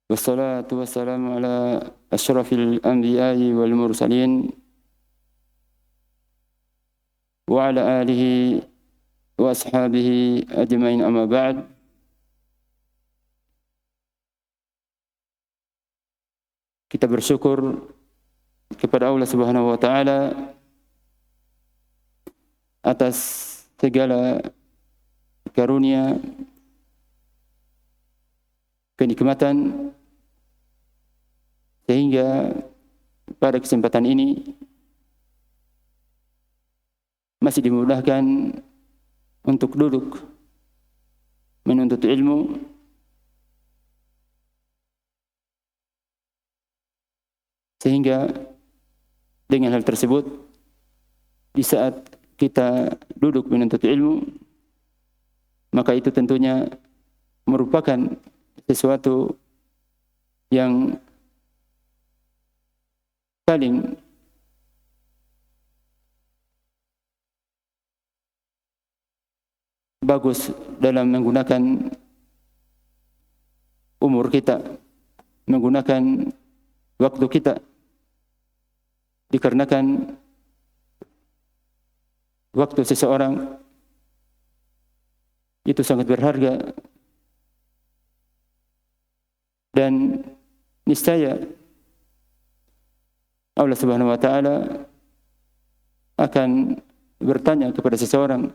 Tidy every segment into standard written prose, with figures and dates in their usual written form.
والصلاة والسلام على أشرف الأنبياء والمرسلين وعلى آله وأصحابه أجمعين. أما بعد. Kita bersyukur kepada Allah Subhanahu wa taala atas segala karunia, kenikmatan, sehingga pada kesempatan ini masih dimudahkan untuk duduk menuntut ilmu, sehingga dengan hal tersebut di saat kita duduk menuntut ilmu, maka itu tentunya merupakan sesuatu yang paling bagus dalam menggunakan umur kita, menggunakan waktu kita, dikarenakan waktu seseorang itu sangat berharga dan niscaya Allah Subhanahu wa taala akan bertanya kepada seseorang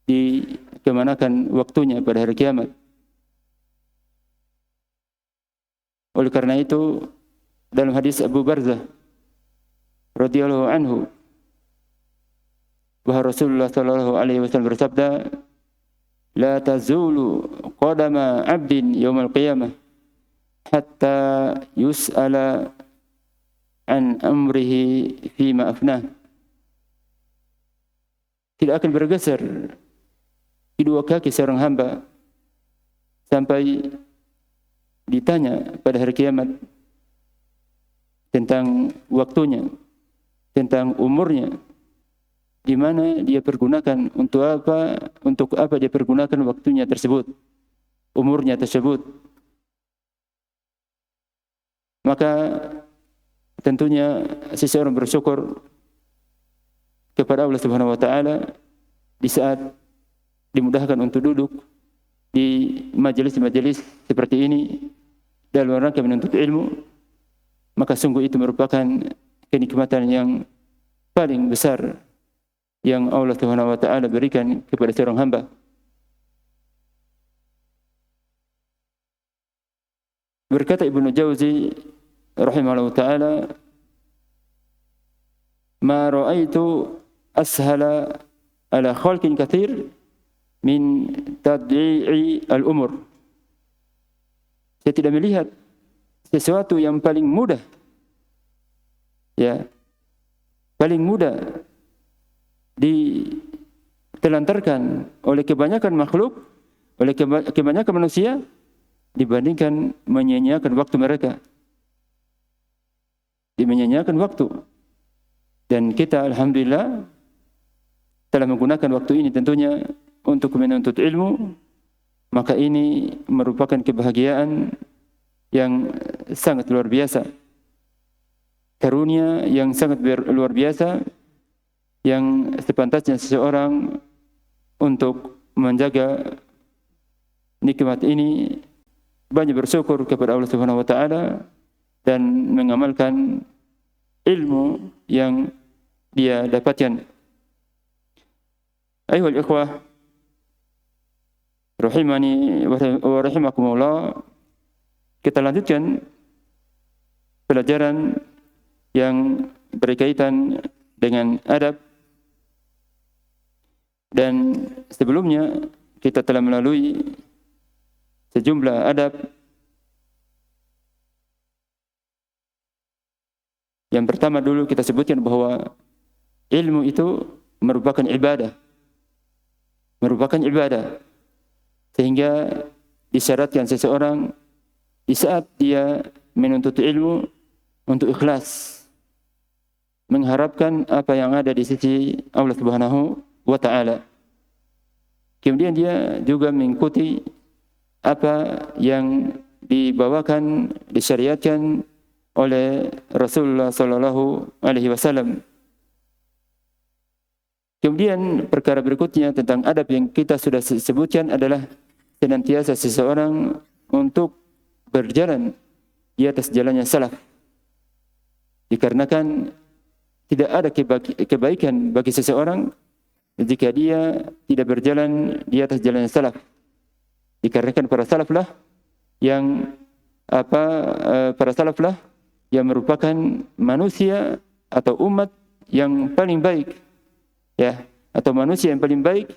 di kemanakan waktunya pada hari kiamat. Oleh karena itu, dalam hadis Abu Barzah radhiyallahu anhu, bahwa Rasulullah sallallahu alaihi wasallam bersabda, "La tazulu qadama 'abdin yaumal qiyamah hatta yus'ala an amrihi fima afnah." Tidak akan bergeser kedua kaki seorang hamba sampai ditanya pada hari kiamat tentang waktunya, tentang umurnya, di mana dia pergunakan, untuk apa dia pergunakan waktunya tersebut, umurnya tersebut. Maka tentunya seseorang bersyukur kepada Allah Subhanahu wa taala di saat dimudahkan untuk duduk di majelis-majelis seperti ini dalam rangka menuntut ilmu, maka sungguh itu merupakan kenikmatan yang paling besar yang Allah Subhanahu wa taala berikan kepada seorang hamba. Berkata Ibnu Jauzi rahimahullah taala, "Ma ra'aitu ashala ala khalqin katsir min tad'i'i al-umur." Saya tidak melihat sesuatu yang paling mudah, paling mudah ditelantarkan oleh kebanyakan makhluk, oleh kebanyakan manusia, dibandingkan menyia-nyiakan waktu mereka. Menyia-nyiakan waktu. Dan kita alhamdulillah telah menggunakan waktu ini tentunya untuk menuntut ilmu, maka ini merupakan kebahagiaan yang sangat luar biasa, karunia yang sangat luar biasa, yang sepantasnya seseorang untuk menjaga nikmat ini banyak bersyukur kepada Allah Subhanahu wa taala dan mengamalkan ilmu yang dia dapatkan. Ayuhal ikhwah rahimani wa rahimakumullah, kita lanjutkan pelajaran yang berkaitan dengan adab. Dan sebelumnya kita telah melalui sejumlah adab. Yang pertama dulu kita sebutkan bahwa ilmu itu merupakan ibadah. Sehingga disyaratkan seseorang di saat dia menuntut ilmu untuk ikhlas, mengharapkan apa yang ada di sisi Allah Subhanahu wa taala. Kemudian dia juga mengikuti apa yang dibawakan, disyariatkan oleh Rasulullah sallallahu alaihi wasallam. Kemudian perkara berikutnya tentang adab yang kita sudah sebutkan adalah senantiasa seseorang untuk berjalan di atas jalannya salaf. Dikarenakan tidak ada kebaikan bagi seseorang jika dia tidak berjalan di atas jalannya salaf. Dikarenakan para salaflah yang merupakan manusia atau umat yang paling baik, ya, atau manusia yang paling baik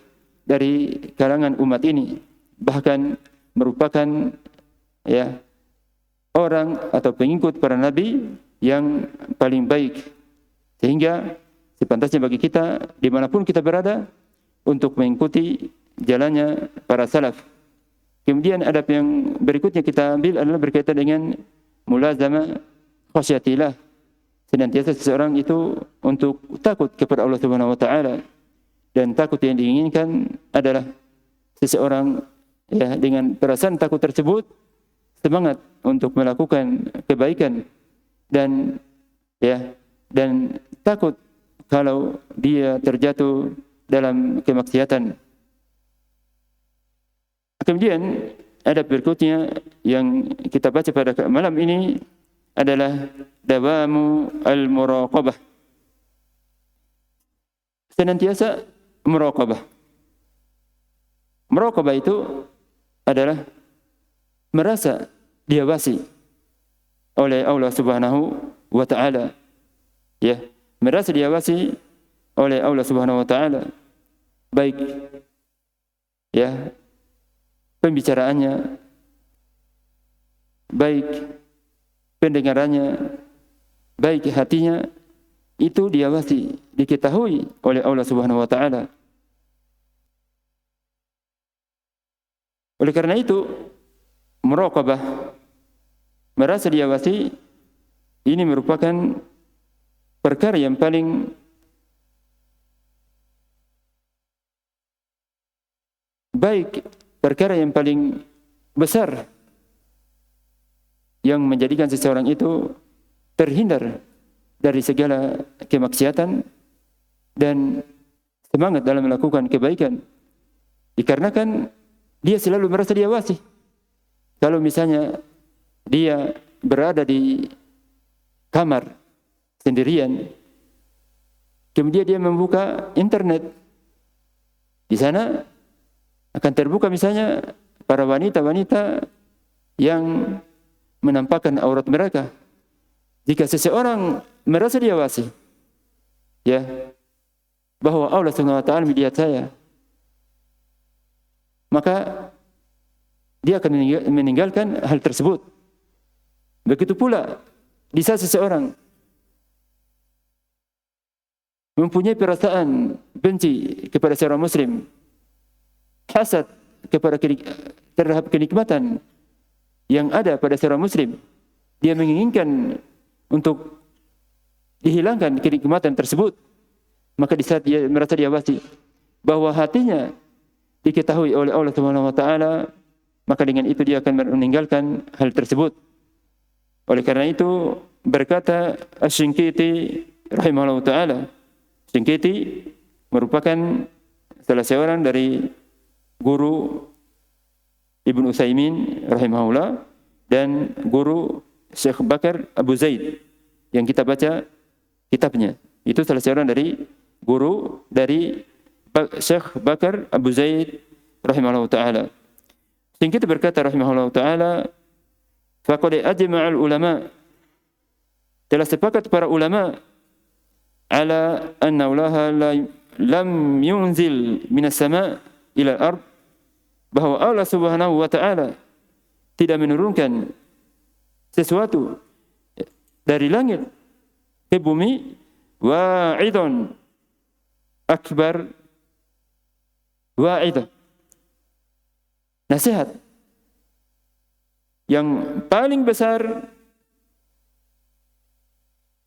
dari kalangan umat ini, bahkan merupakan, ya, orang atau pengikut para nabi yang paling baik, sehingga sepantasnya bagi kita dimanapun kita berada untuk mengikuti jalannya para salaf. Kemudian adab yang berikutnya kita ambil adalah berkaitan dengan mulazamah khasyatillah. Senantiasa seseorang itu untuk takut kepada Allah Subhanahu wa taala, dan takut yang diinginkan adalah seseorang, ya, dengan perasaan takut tersebut semangat untuk melakukan kebaikan dan, ya, dan takut kalau dia terjatuh dalam kemaksiatan. Kemudian adab berikutnya yang kita baca pada malam ini adalah dawamu al-muraqabah. Senantiasa muraqabah. Muraqabah itu adalah merasa diawasi oleh Allah Subhanahu wa taala. Ya, merasa diawasi oleh Allah Subhanahu wa taala. Baik, ya, pembicaraannya, baik pendengarannya, baik hatinya, itu diawasi, diketahui oleh Allah Subhanahu wa taala. Oleh karena itu, muraqabah, merasa diawasi, ini merupakan perkara yang paling baik, perkara yang paling besar yang menjadikan seseorang itu terhindar dari segala kemaksiatan dan semangat dalam melakukan kebaikan. Dikarenakan dia selalu merasa diawasi. Kalau misalnya dia berada di kamar sendirian, kemudian dia membuka internet, di sana akan terbuka misalnya para wanita-wanita yang menampakkan aurat mereka. Jika seseorang merasa diawasi, ya, bahwa Allah Subhanahu wa taala melihat saya, maka dia akan meninggalkan hal tersebut. Begitu pula di saat seseorang mempunyai perasaan benci kepada seorang muslim, hasad terhadap kenikmatan yang ada pada seorang muslim, dia menginginkan untuk dihilangkan kenikmatan tersebut, maka di saat dia merasa diawasi bahwa hatinya diketahui oleh Allah Subhanahu wa taala, maka dengan itu dia akan meninggalkan hal tersebut. Oleh karena itu berkata Asy-Shinqiti rahimahullah taala, Shinqiti merupakan salah seorang dari guru Ibnu Utsaimin rahimahullah dan guru Syekh Bakar Abu Zaid yang kita baca kitabnya. Itu salah seorang dari guru dari Syekh Bakar Abu Zaid rahimahullah taala. Sehingga kita berkata rahimahullah taala, faqad ajma'al ulama, telah sepakat para ulama ala anna Allah lam yunzil minas sama' ila al-ard, bahwa Allah Subhanahu wa taala tidak menurunkan sesuatu dari langit ke bumi, wa'idun akbar, wa'idah, nasihat yang paling besar,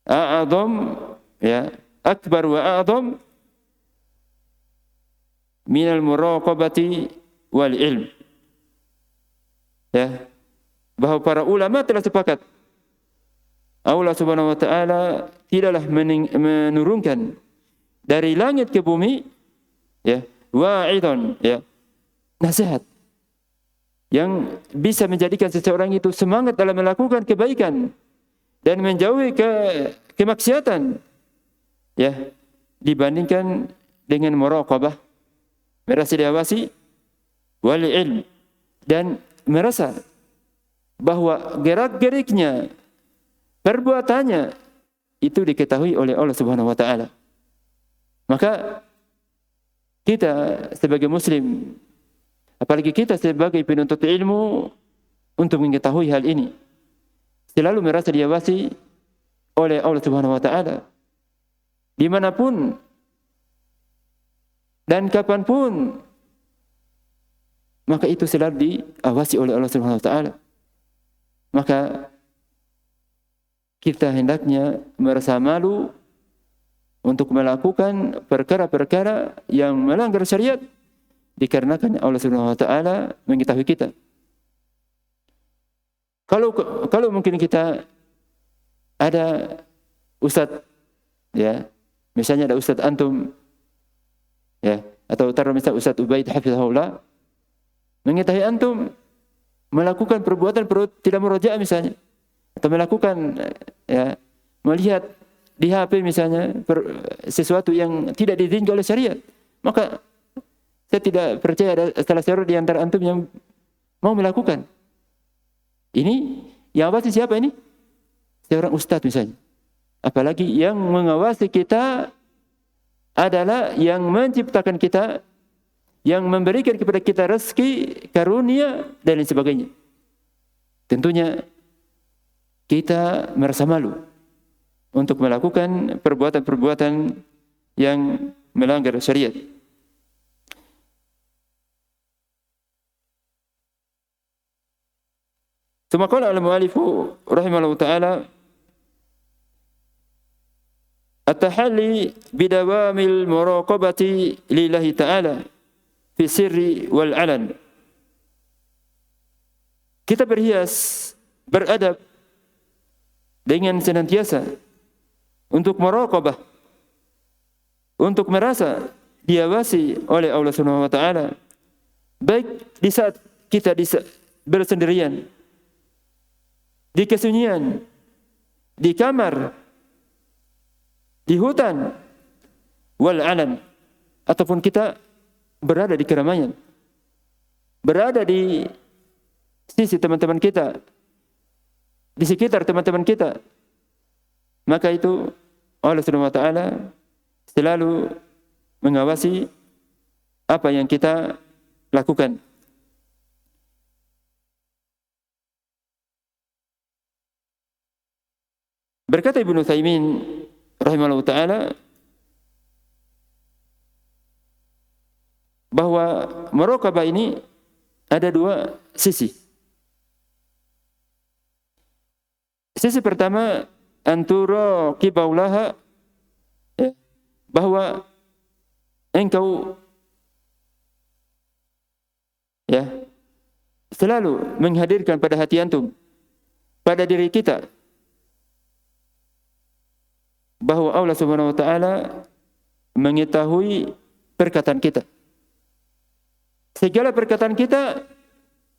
a'adham, ya, akbar wa a'adham minal muraqabati wal ilm, ya, bahwa para ulama telah sepakat Allah Subhanahu wa taala tidaklah menurunkan dari langit ke bumi ya wa'idhan ya nasihat yang bisa menjadikan seseorang itu semangat dalam melakukan kebaikan dan menjauhi kemaksiatan ya dibandingkan dengan muraqabah, merasa diawasi, wal ilm, dan merasa bahwa gerak-geriknya, perbuatannya itu diketahui oleh Allah Subhanahu wa taala. Maka kita sebagai muslim, apalagi kita sebagai penuntut ilmu, untuk mengetahui hal ini selalu merasa diawasi oleh Allah Subhanahu wa taala dimanapun dan kapanpun, maka itu selalu diawasi oleh Allah Subhanahu wa taala. Maka kita hendaknya merasa malu untuk melakukan perkara-perkara yang melanggar syariat dikarenakan Allah Subhanahu wa taala mengetahui kita. Kalau mungkin kita ada ustaz ya, misalnya ada ustaz antum ya, atau taruh misal Ustaz Ubaid hafizahullah mengetahui antum melakukan perbuatan tidak murojaah misalnya, atau melakukan ya melihat di HP misalnya sesuatu yang tidak diizinkan oleh syariat, maka saya tidak percaya ada salah seorang di antara antum yang mau melakukan. Ini yang awasi siapa ini? Seorang ustaz misalnya. Apalagi yang mengawasi kita adalah yang menciptakan kita, yang memberikan kepada kita rezeki, karunia, dan lain sebagainya. Tentunya kita merasa malu untuk melakukan perbuatan-perbuatan yang melanggar syariat. Tsumma qala al-mu'allif rahimahullah ta'ala at-tahalli bidawamil muraqabati lillahi ta'ala fi sirri wal alan. Kita berhias, beradab dengan senantiasa untuk muraqabah, untuk merasa diawasi oleh Allah Subhanahu wa taala, baik di saat kita bersendirian, di kesunyian, di kamar, di hutan, wal alan, ataupun kita berada di keramaian, berada di sisi teman-teman kita, di sekitar teman-teman kita, maka itu Allah Subhanahu wa taala selalu mengawasi apa yang kita lakukan. Berkata Ibnu Utsaimin rahimahullah ta'ala bahwa muraqabah ini ada dua sisi. Sisi pertama anturo kibaulaha, bahwa engkau ya selalu menghadirkan pada hati antum, pada diri kita, bahwa Allah Subhanahu wa taala mengetahui perkataan kita. Segala perkataan kita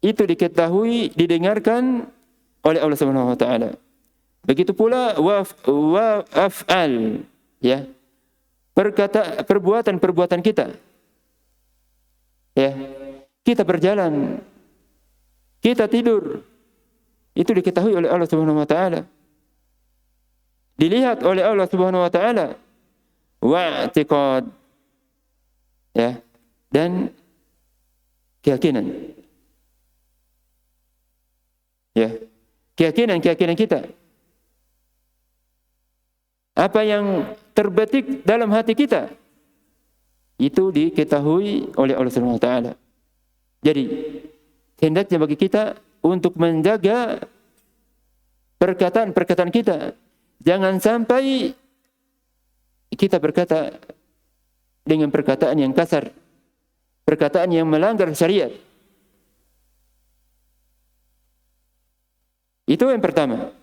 itu diketahui, didengarkan oleh Allah Subhanahu wa taala. Begitu pula af'al ya. Perbuatan-perbuatan kita. Ya. Kita berjalan, kita tidur, itu diketahui oleh Allah Subhanahu wa taala. Dilihat oleh Allah Subhanahu wa taala. Wa'tiqad ya, dan keyakinan. Ya, keyakinan kita. Apa yang terbetik dalam hati kita itu diketahui oleh Allah Subhanahu wa taala. Jadi, hendaknya bagi kita untuk menjaga perkataan-perkataan kita. Jangan sampai kita berkata dengan perkataan yang kasar, perkataan yang melanggar syariat. Itu yang pertama.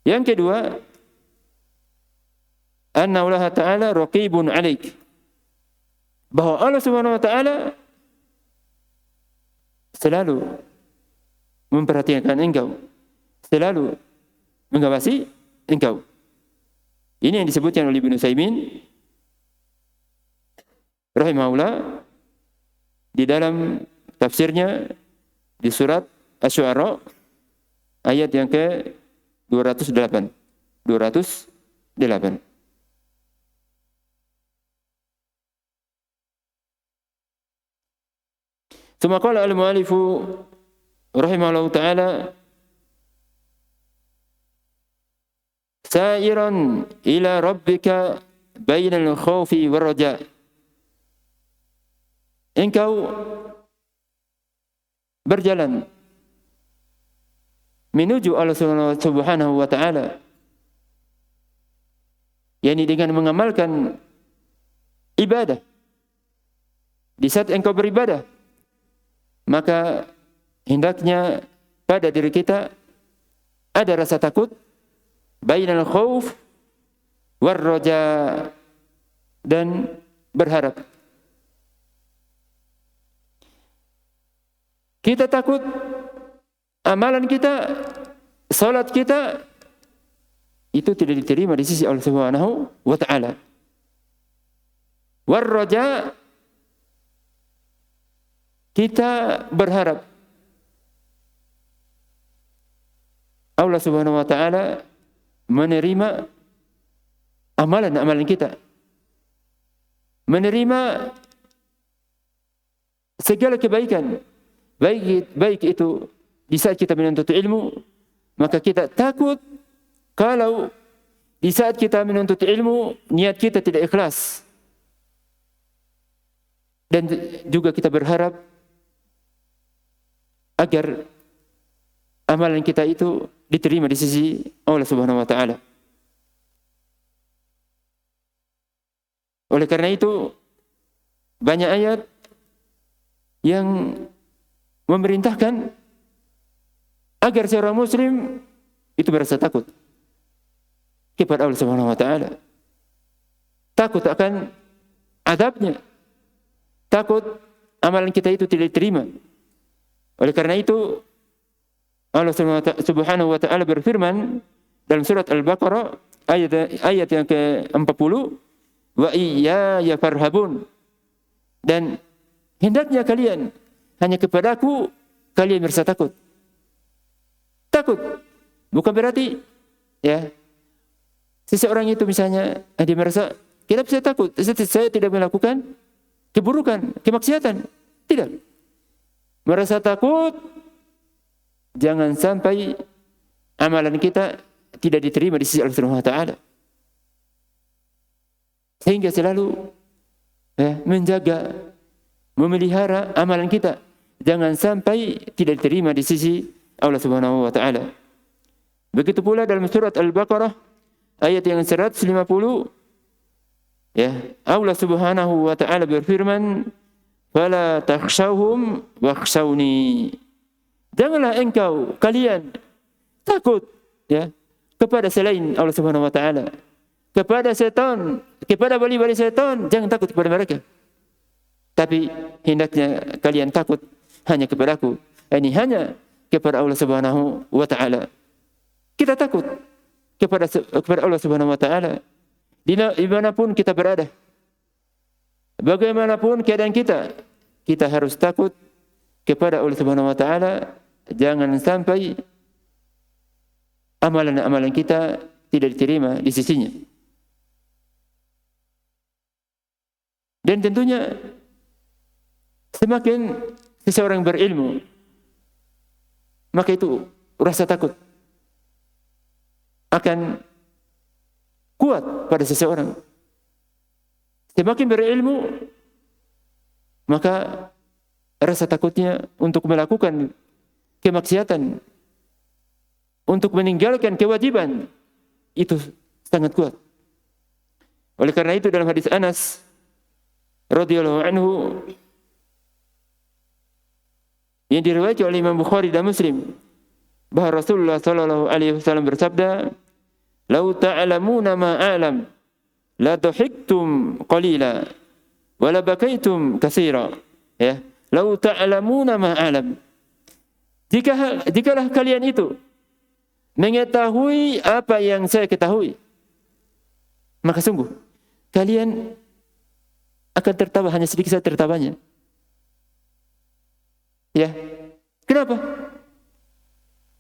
Yang kedua, anna Allah Ta'ala raqibun 'alaik. Bahwa Allah Subhanahu wa taala selalu memperhatikan engkau, selalu mengawasi engkau. Ini yang disebutkan oleh Ibnu Utsaimin rahimahullah di dalam tafsirnya di surat Asy-Syu'ara ayat yang ke-208. 208. Tsumma qala al-mu'allif rahimahullahu ta'ala sa'iran ila rabbika bainal khaufi war raja. Engkau berjalan menuju Allah Subhanahu wa taala, yakni dengan mengamalkan ibadah. Di saat engkau beribadah, maka hendaknya pada diri kita ada rasa takut, bainal khauf war raja, dan berharap. Kita takut amalan kita, salat kita itu tidak diterima di sisi Allah Subhanahu wa taala. War raja, kita berharap Allah Subhanahu wa taala menerima amalan-amalan kita, menerima segala kebaikan, baik itu di saat kita menuntut ilmu, maka kita takut kalau di saat kita menuntut ilmu niat kita tidak ikhlas, dan juga kita berharap agar amalan kita itu diterima di sisi Allah Subhanahu wa taala. Oleh karena itu banyak ayat yang memerintahkan agar seorang muslim itu berasa takut kepada Allah Subhanahu wa taala. Takut akan azabnya. Takut amalan kita itu tidak diterima. Oleh karena itu Allah Subhanahu wa taala berfirman dalam surat Al-Baqarah ayat yang ke-40, wa iyaya farhabun, dan hendaknya kalian hanya kepadaku kalian merasa takut. Takut bukan berarti ya seseorang itu misalnya dia merasa kenapa saya takut, saya tidak melakukan keburukan, kemaksiatan. Tidak. Merasa takut jangan sampai amalan kita tidak diterima di sisi Allah Subhanahu wa taala. Sehingga selalu menjaga, memelihara amalan kita jangan sampai tidak diterima di sisi Allah Subhanahu wa taala. Begitu pula dalam surat Al-Baqarah ayat yang 150, ya, Allah Subhanahu wa taala berfirman, "Fala takhshawhum wakhshawni." Janganlah engkau kalian takut ya kepada selain Allah Subhanahu wa taala. Kepada setan, kepada wali-wali setan, jangan takut kepada mereka. Tapi hendaknya kalian takut hanya kepadaku. Ini hanya kepada Allah Subhanahu wa taala. Kita takut kepada Allah Subhanahu wa taala dimanapun kita berada. Bagaimanapun keadaan kita, kita harus takut kepada Allah Subhanahu wa taala. Jangan sampai amalan-amalan kita tidak diterima di sisinya. Dan tentunya semakin seseorang berilmu, maka itu rasa takut akan kuat pada seseorang. Semakin berilmu, maka rasa takutnya untuk melakukan kemaksiatan, untuk meninggalkan kewajiban, itu sangat kuat. Oleh karena itu dalam hadis Anas radhiyallahu anhu yang diriwayatkan oleh Imam Bukhari dan Muslim, bahwa Rasulullah sallallahu alaihi wasallam bersabda, "Lau ta'lamuna ma a'lam, la dhahiktum qalila, wa la bakaitum katsira." Ya, "Lau ta'lamuna ma a'lam." Jikalah kalian itu mengetahui apa yang saya ketahui, maka sungguh kalian akan tertawa, hanya sedikit saja tertawanya. Ya, kenapa?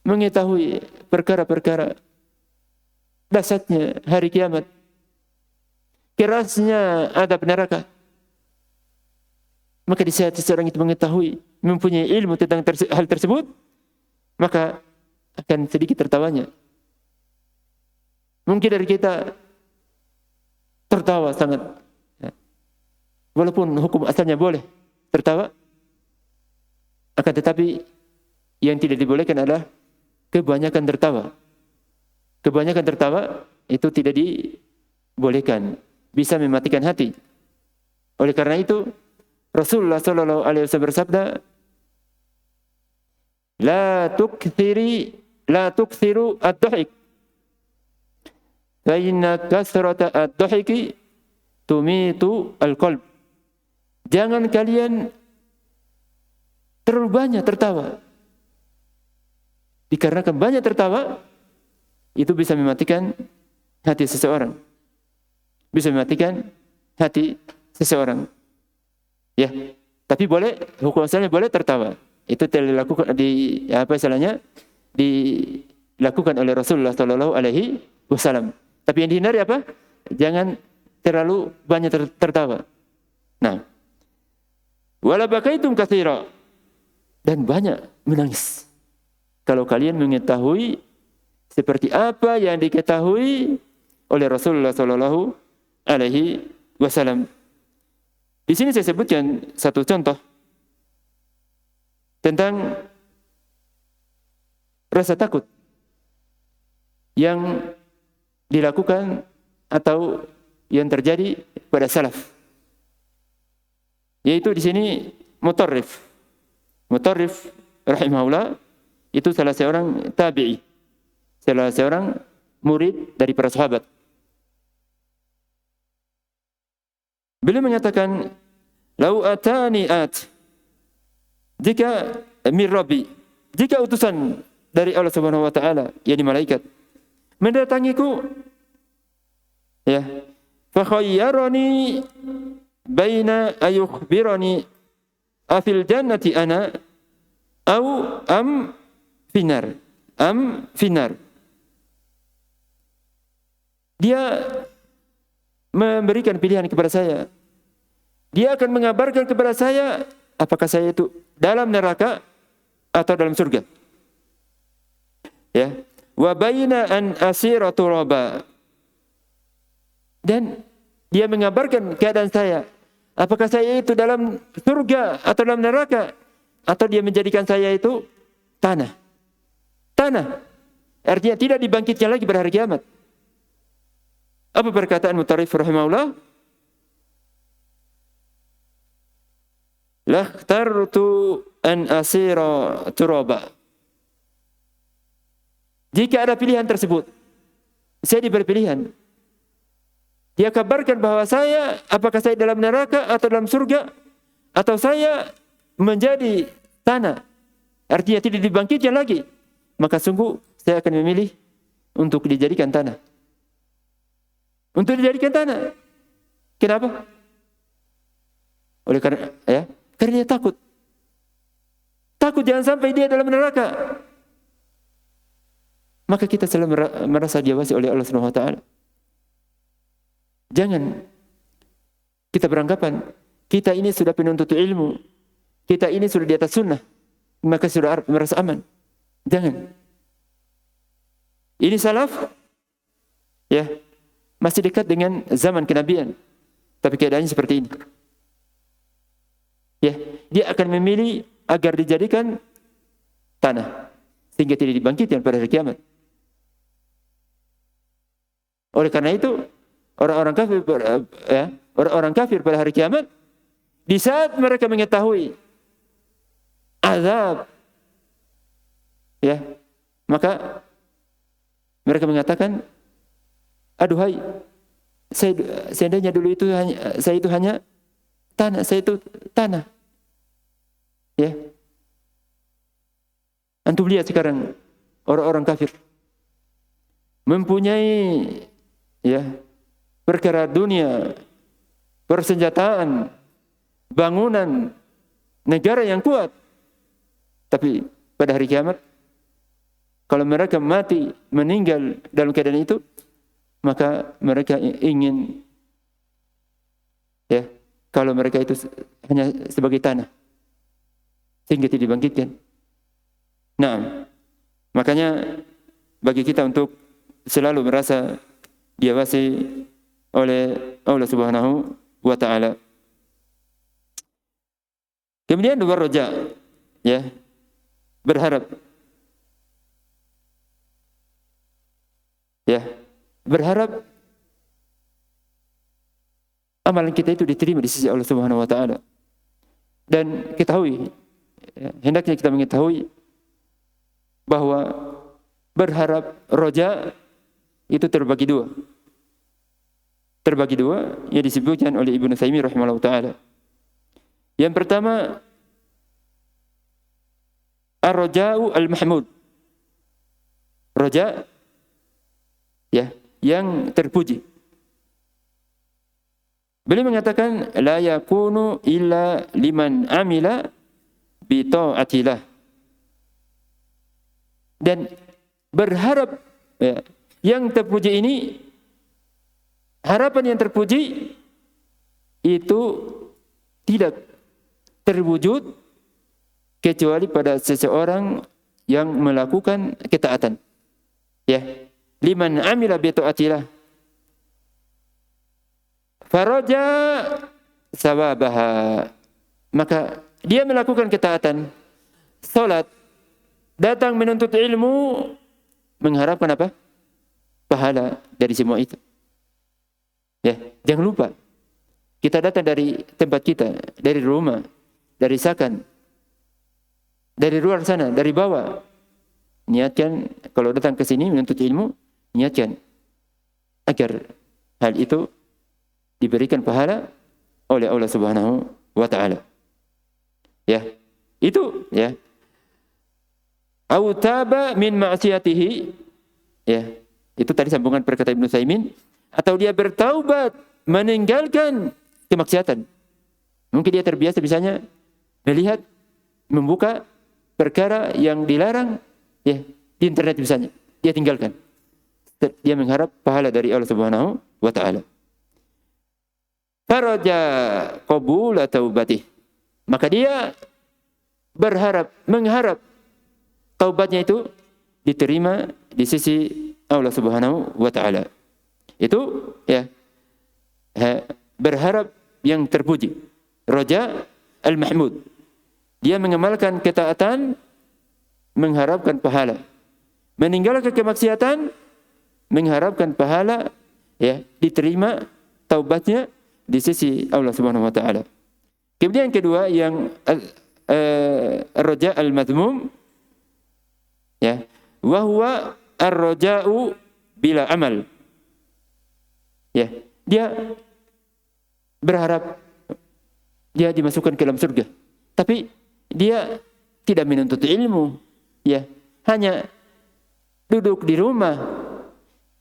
Mengetahui perkara-perkara dahsyatnya hari kiamat, kerasnya adab neraka. Maka di saat seseorang itu mengetahui, mempunyai ilmu tentang hal tersebut, maka akan sedikit tertawanya. Mungkin dari kita tertawa sangat, ya. Walaupun hukum asalnya boleh tertawa, akan tetapi yang tidak dibolehkan adalah kebanyakan tertawa. Kebanyakan tertawa itu tidak dibolehkan, bisa mematikan hati. Oleh karena itu Rasulullah sallallahu alaihi wasallam bersabda, La tukthiru ad-dhahik, fa inna kasrata ad-dhahiki tumitu al-qalb. Jangan kalian terlalu banyak tertawa. Dikarenakan banyak tertawa itu bisa mematikan hati seseorang. Bisa mematikan hati seseorang. Ya, tapi boleh, hukum asalnya boleh tertawa. Itu dilakukan dilakukan oleh Rasulullah sallallahu alaihi wasallam. Tapi yang dihindari apa? Jangan terlalu banyak tertawa. Nah, wala bakaitum katsira, dan banyak menangis. Kalau kalian mengetahui seperti apa yang diketahui oleh Rasulullah sallallahu alaihi wasallam. Di sini saya sebutkan satu contoh tentang rasa takut yang dilakukan atau yang terjadi pada salaf. Yaitu di sini Mutarrif. Mutarrif rahimahullah itu salah seorang tabi'i, salah seorang murid dari para sahabat. Beliau mengatakan, "Lau atani jika mir Rabbi, jika utusan dari Allah Subhanahu wa taala, yakni malaikat, mendatangiku, ya, fa khayyarani baina ayukhbirani afil jannati ana au am finar." Dia memberikan pilihan kepada saya. Dia akan mengabarkan kepada saya apakah saya itu dalam neraka atau dalam surga. Ya, wa baina an asira turaba. Dan dia mengabarkan keadaan saya, apakah saya itu dalam surga atau dalam neraka, atau dia menjadikan saya itu tanah. Tanah artinya tidak dibangkitnya lagi pada hari kiamat. Apa perkataan Mutarrif rahimahullah? Lakhtartu an asira turaba. Jika ada pilihan tersebut, saya diberi pilihan. Dia kabarkan bahwa saya, apakah saya dalam neraka atau dalam surga, atau saya menjadi tanah, artinya tidak dibangkitkan lagi, maka sungguh saya akan memilih untuk dijadikan tanah. Untuk dijadikan tanah. Kenapa? Oleh karena karena dia takut. Takut jangan sampai dia dalam neraka. Maka kita selalu merasa diawasi oleh Allah Subhanahu wa taala. Jangan kita beranggapan kita ini sudah penuntut ilmu, kita ini sudah di atas sunnah, maka sudah merasa aman. Jangan. Ini salaf, ya, masih dekat dengan zaman kenabian, tapi keadaannya seperti ini. Ya, dia akan memilih agar dijadikan tanah sehingga tidak dibangkitkan pada hari kiamat. Oleh karena itu, orang-orang kafir pada hari kiamat, di saat mereka mengetahui azab, ya, Maka mereka mengatakan, aduhai, seandainya dulu itu saya itu hanya tanah, saya itu tanah. Ya. Antum lihat sekarang orang-orang kafir mempunyai ya perkara dunia, persenjataan, bangunan, negara yang kuat. Tapi pada hari kiamat, kalau mereka mati, meninggal dalam keadaan itu, maka mereka ingin ya, kalau mereka itu hanya sebagai tanah, sehingga tidak dibangkitkan. Nah, makanya bagi kita untuk selalu merasa diawasi oleh Allah Subhanahu wa taala. Kemudian dua roja, ya, berharap. Ya, berharap amalan kita itu diterima di sisi Allah Subhanahu wa taala. Dan ketahui, ya, hendaknya kita mengetahui bahwa berharap roja itu terbagi dua. Terbagi dua yang disebutkan oleh Ibnu Taimiyah rahimahullah taala. Yang pertama, ar-raja'u al-mahmud. Roja ya, yang terpuji. Beliau mengatakan la yakunu illa liman amila bi ta'atillah. Dan berharap ya, yang terpuji ini, harapan yang terpuji itu tidak terwujud kecuali pada seseorang yang melakukan ketaatan. Ya, liman amila bi ta'atillah faraja sawabaha. Maka dia melakukan ketaatan, salat, datang menuntut ilmu, mengharapkan apa? Pahala dari semua itu. Ya, jangan lupa, kita datang dari tempat kita, dari rumah, dari sakan, dari luar sana, dari bawah. Niatkan kalau datang ke sini menuntut ilmu, niatkan agar hal itu diberikan pahala oleh Allah Subhanahu wa taala. Ya, itu ya. Au taba min ma'siyatihi, ya, itu tadi sambungan perkataan Ibnu Utsaimin, atau dia bertaubat meninggalkan kemaksiatan. Mungkin dia terbiasa misalnya melihat, membuka perkara yang dilarang ya di internet misalnya, dia tinggalkan. Dia mengharap pahala dari Allah Subhanahu wa taala. Faraja qabula taubatih. Maka dia berharap, mengharap taubatnya itu diterima di sisi Allah Subhanahu wa taala. Itu ya, berharap yang terpuji. Raja al-mahmud. Dia mengamalkan ketaatan, mengharapkan pahala. Meninggalkan kemaksiatan, mengharapkan pahala ya, diterima taubatnya di sisi Allah Subhanahu wa taala. Kemudian yang kedua, yang raja al-madhmum, ya, wa huwa ar-raja'u bila amal. Ya, dia berharap dia dimasukkan ke dalam surga, tapi dia tidak menuntut ilmu, ya, hanya duduk di rumah,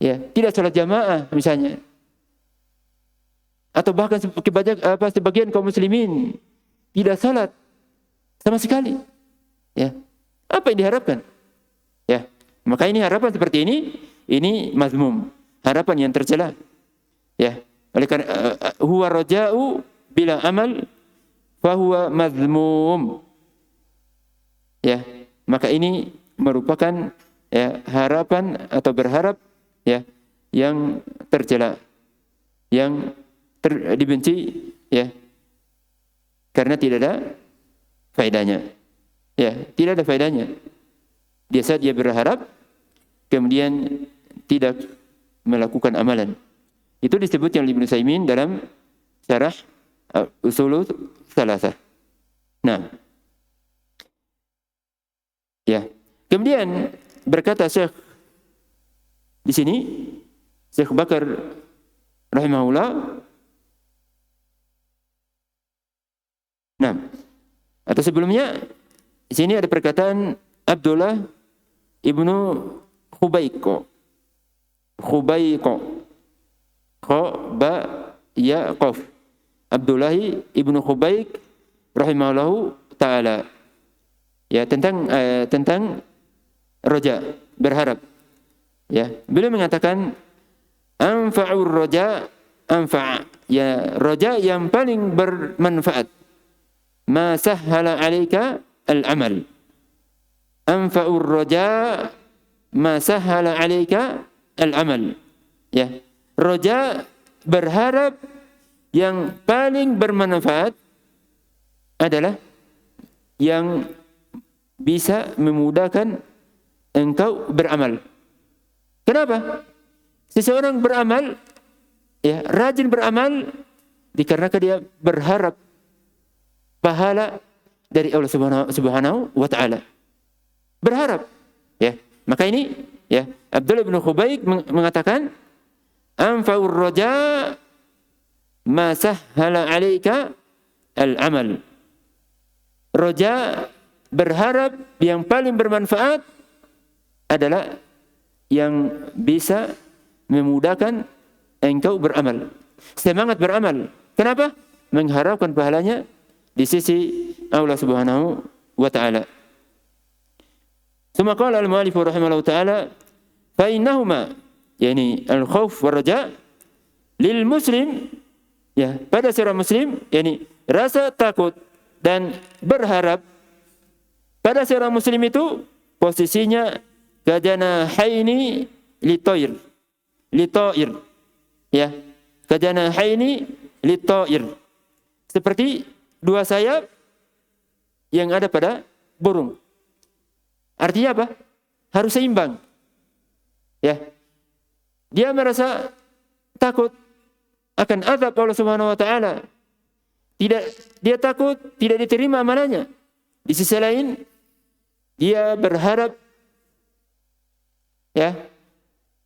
ya, tidak salat jamaah misalnya, atau bahkan sebagian kaum muslimin tidak salat sama sekali, ya, apa yang diharapkan? Ya, maka ini harapan seperti ini mazmum, harapan yang tercela. Ya, oleh karena huwa raja'u bila amal fa huwa mazmum. Ya, maka ini merupakan ya, harapan atau berharap ya yang tercela, yang dibenci ya, karena tidak ada faedahnya. Ya, tidak ada faedahnya. Dia saja berharap kemudian tidak melakukan amalan. Itu disebutkan oleh Ibnu Utsaimin dalam syarah Ushul Tsalatsah. Nah, ya. Kemudian berkata Syekh di sini, Syekh Bakar rahimahullah. Nah, atau sebelumnya di sini ada perkataan Abdullah ibnu Khubayko. Kha ba ya qaf. Abdullah ibnu Khubayk rahimahullahu taala. Ya, tentang roja, berharap. Ya, beliau mengatakan anfa'ur roja anfa'. Ya, roja yang paling bermanfaat. Ma sahhala 'alaika al-amal. Anfa'ur roja ma sahhala 'alaika al-amal. Ya, roja berharap yang paling bermanfaat adalah yang bisa memudahkan engkau beramal. Kenapa? Seseorang beramal, ya, rajin beramal dikarenakan dia berharap pahala dari Allah Subhanahu wa taala. Berharap, ya. Maka ini, ya, Abdullah bin Khubayk mengatakan anfa'ur raja ma sahhala 'alaika al-amal. Raja berharap yang paling bermanfaat adalah yang bisa memudahkan engkau beramal. Semangat beramal. Kenapa? Mengharapkan pahalanya di sisi Allah Subhanahu wa taala. Tsumma qala al-mu'allif rahimahullah taala fa innahuma, yani al-khauf wa raja lil muslim, ya, pada seorang muslim, yani rasa takut dan berharap pada seorang muslim itu posisinya kajana haini litoir, ya, kajana haini litoir, seperti dua sayap yang ada pada burung. Artinya apa? Harus seimbang. Ya, dia merasa takut akan azab Allah Subhanahu wa taala. Dia takut tidak diterima amalannya. Di sisi lain, dia berharap, ya,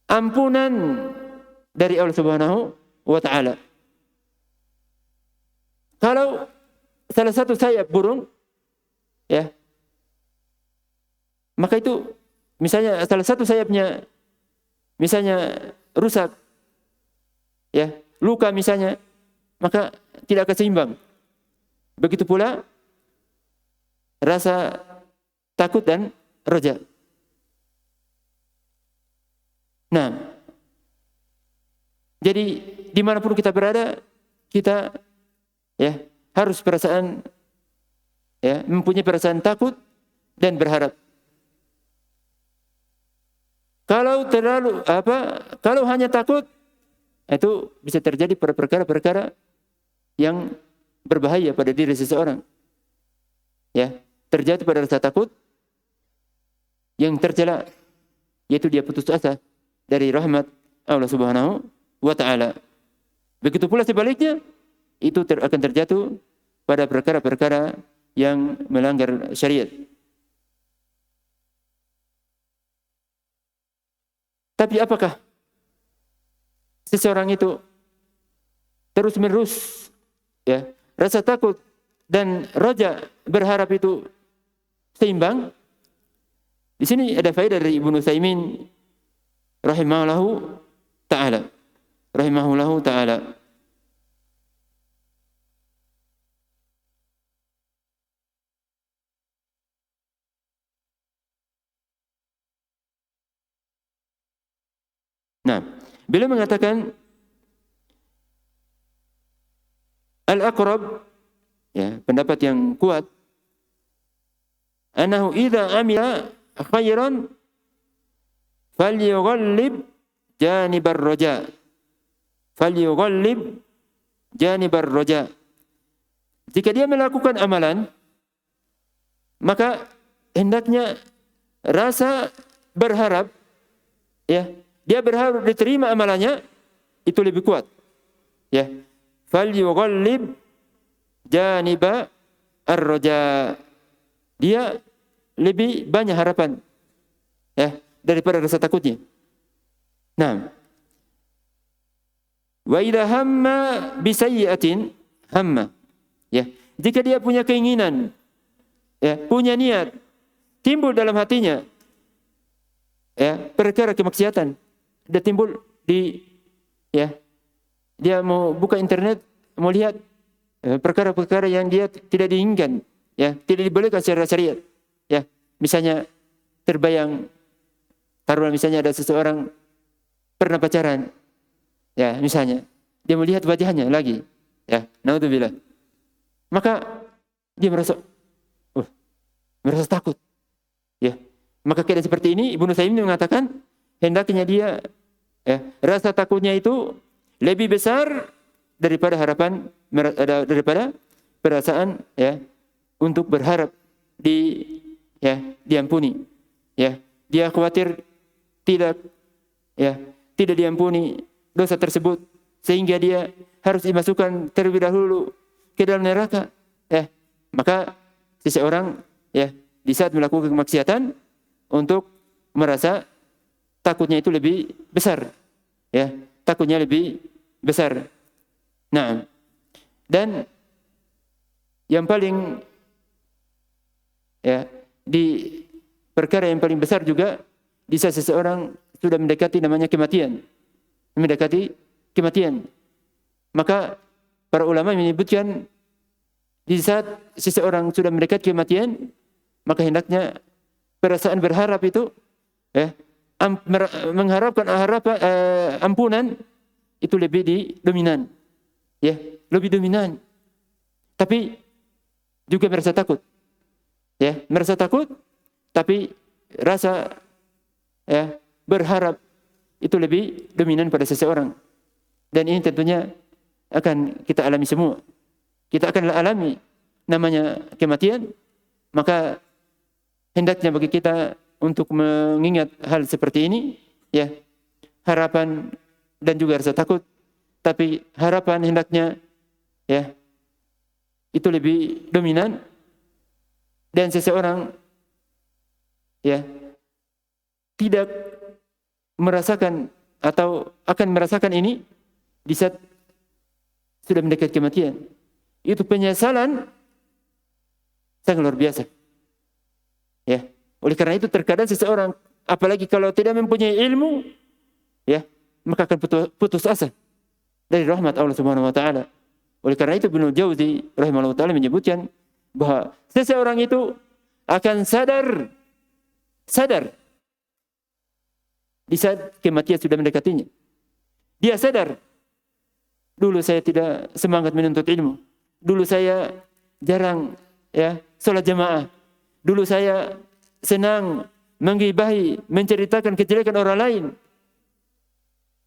ampunan dari Allah Subhanahu wa taala. Kalau salah satu sayap burung, ya, maka itu misalnya salah satu sayapnya misalnya rusak, ya, luka misalnya, maka tidak akan seimbang. Begitu pula rasa takut dan raja. Nah, jadi dimanapun kita berada, kita, ya, harus perasaan, ya, mempunyai perasaan takut dan berharap. Kalau hanya takut, itu bisa terjadi pada perkara-perkara yang berbahaya pada diri seseorang. Ya, terjadi pada rasa takut yang tercela, yaitu dia putus asa dari rahmat Allah Subhanahu wa taala. Begitu pula sebaliknya, itu akan terjatuh pada perkara-perkara yang melanggar syariat. Tapi apakah seseorang itu terus-menerus, ya, rasa takut dan raja berharap itu seimbang? Di sini ada faedah dari Ibnu Utsaimin rahimahullahu taala. Nah, beliau mengatakan al-aqrab, ya, pendapat yang kuat, annahu idza amila khairan falyughallib janibar raja. Jika dia melakukan amalan, maka hendaknya rasa berharap, ya, dia berharap diterima amalannya itu lebih kuat. Ya, falyughallib janiba ar-raja. Dia lebih banyak harapan. Ya, daripada rasa takutnya. Nah, wa idza hamma bi sayyi'atin hamma, ya, jika dia punya keinginan, ya, punya niat, timbul dalam hatinya, ya, perkara kemaksiatan, dia timbul di, ya, dia mau buka internet, mau lihat perkara-perkara yang dia tidak diinginkan, ya, tidak dibolehkan secara syariat, ya, misalnya terbayang, taruhlah misalnya ada seseorang pernah pacaran, ya, misalnya dia melihat wajahnya lagi, ya, naudzubillah, maka dia merasa takut, ya, maka keadaan seperti ini Ibnu Utsaimin mengatakan hendaknya dia, ya, rasa takutnya itu lebih besar daripada harapan, daripada perasaan, ya, untuk berharap diampuni, ya, dia khawatir tidak diampuni dosa tersebut sehingga dia harus dimasukkan terlebih dahulu ke dalam neraka, ya, maka seseorang, ya, di saat melakukan kemaksiatan untuk merasa takutnya itu lebih besar, ya, takutnya lebih besar. Nah, dan yang paling, ya, di perkara yang paling besar juga di saat seseorang sudah mendekati namanya kematian, maka para ulama menyebutkan di saat seseorang sudah mendekati kematian, maka hendaknya perasaan berharap itu, ya, mengharapkan ampunan itu lebih dominan, ya, lebih dominan. Tapi juga merasa takut, ya, merasa takut, tapi rasa, ya, berharap itu lebih dominan pada seseorang. Dan ini tentunya akan kita alami semua. Kita akan alami namanya kematian, maka hendaknya bagi kita untuk mengingat hal seperti ini, ya, harapan dan juga rasa takut, tapi harapan hendaknya, ya, itu lebih dominan, dan seseorang, ya, tidak merasakan atau akan merasakan ini di saat sudah mendekat kematian. Itu penyesalan sangat luar biasa, ya. Oleh karena itu terkadang seseorang, apalagi kalau tidak mempunyai ilmu, ya, maka akan putus asa dari rahmat Allah Subhanahu wa taala. Oleh karena itu Ibnu Jauzi rahimahullah taala menyebutkan bahwa seseorang itu akan sadar di saat kematian sudah mendekatinya. Dia sadar, dulu saya tidak semangat menuntut ilmu, dulu saya jarang, ya, sholat jamaah, dulu saya senang menggibahi, menceritakan kejelekan orang lain.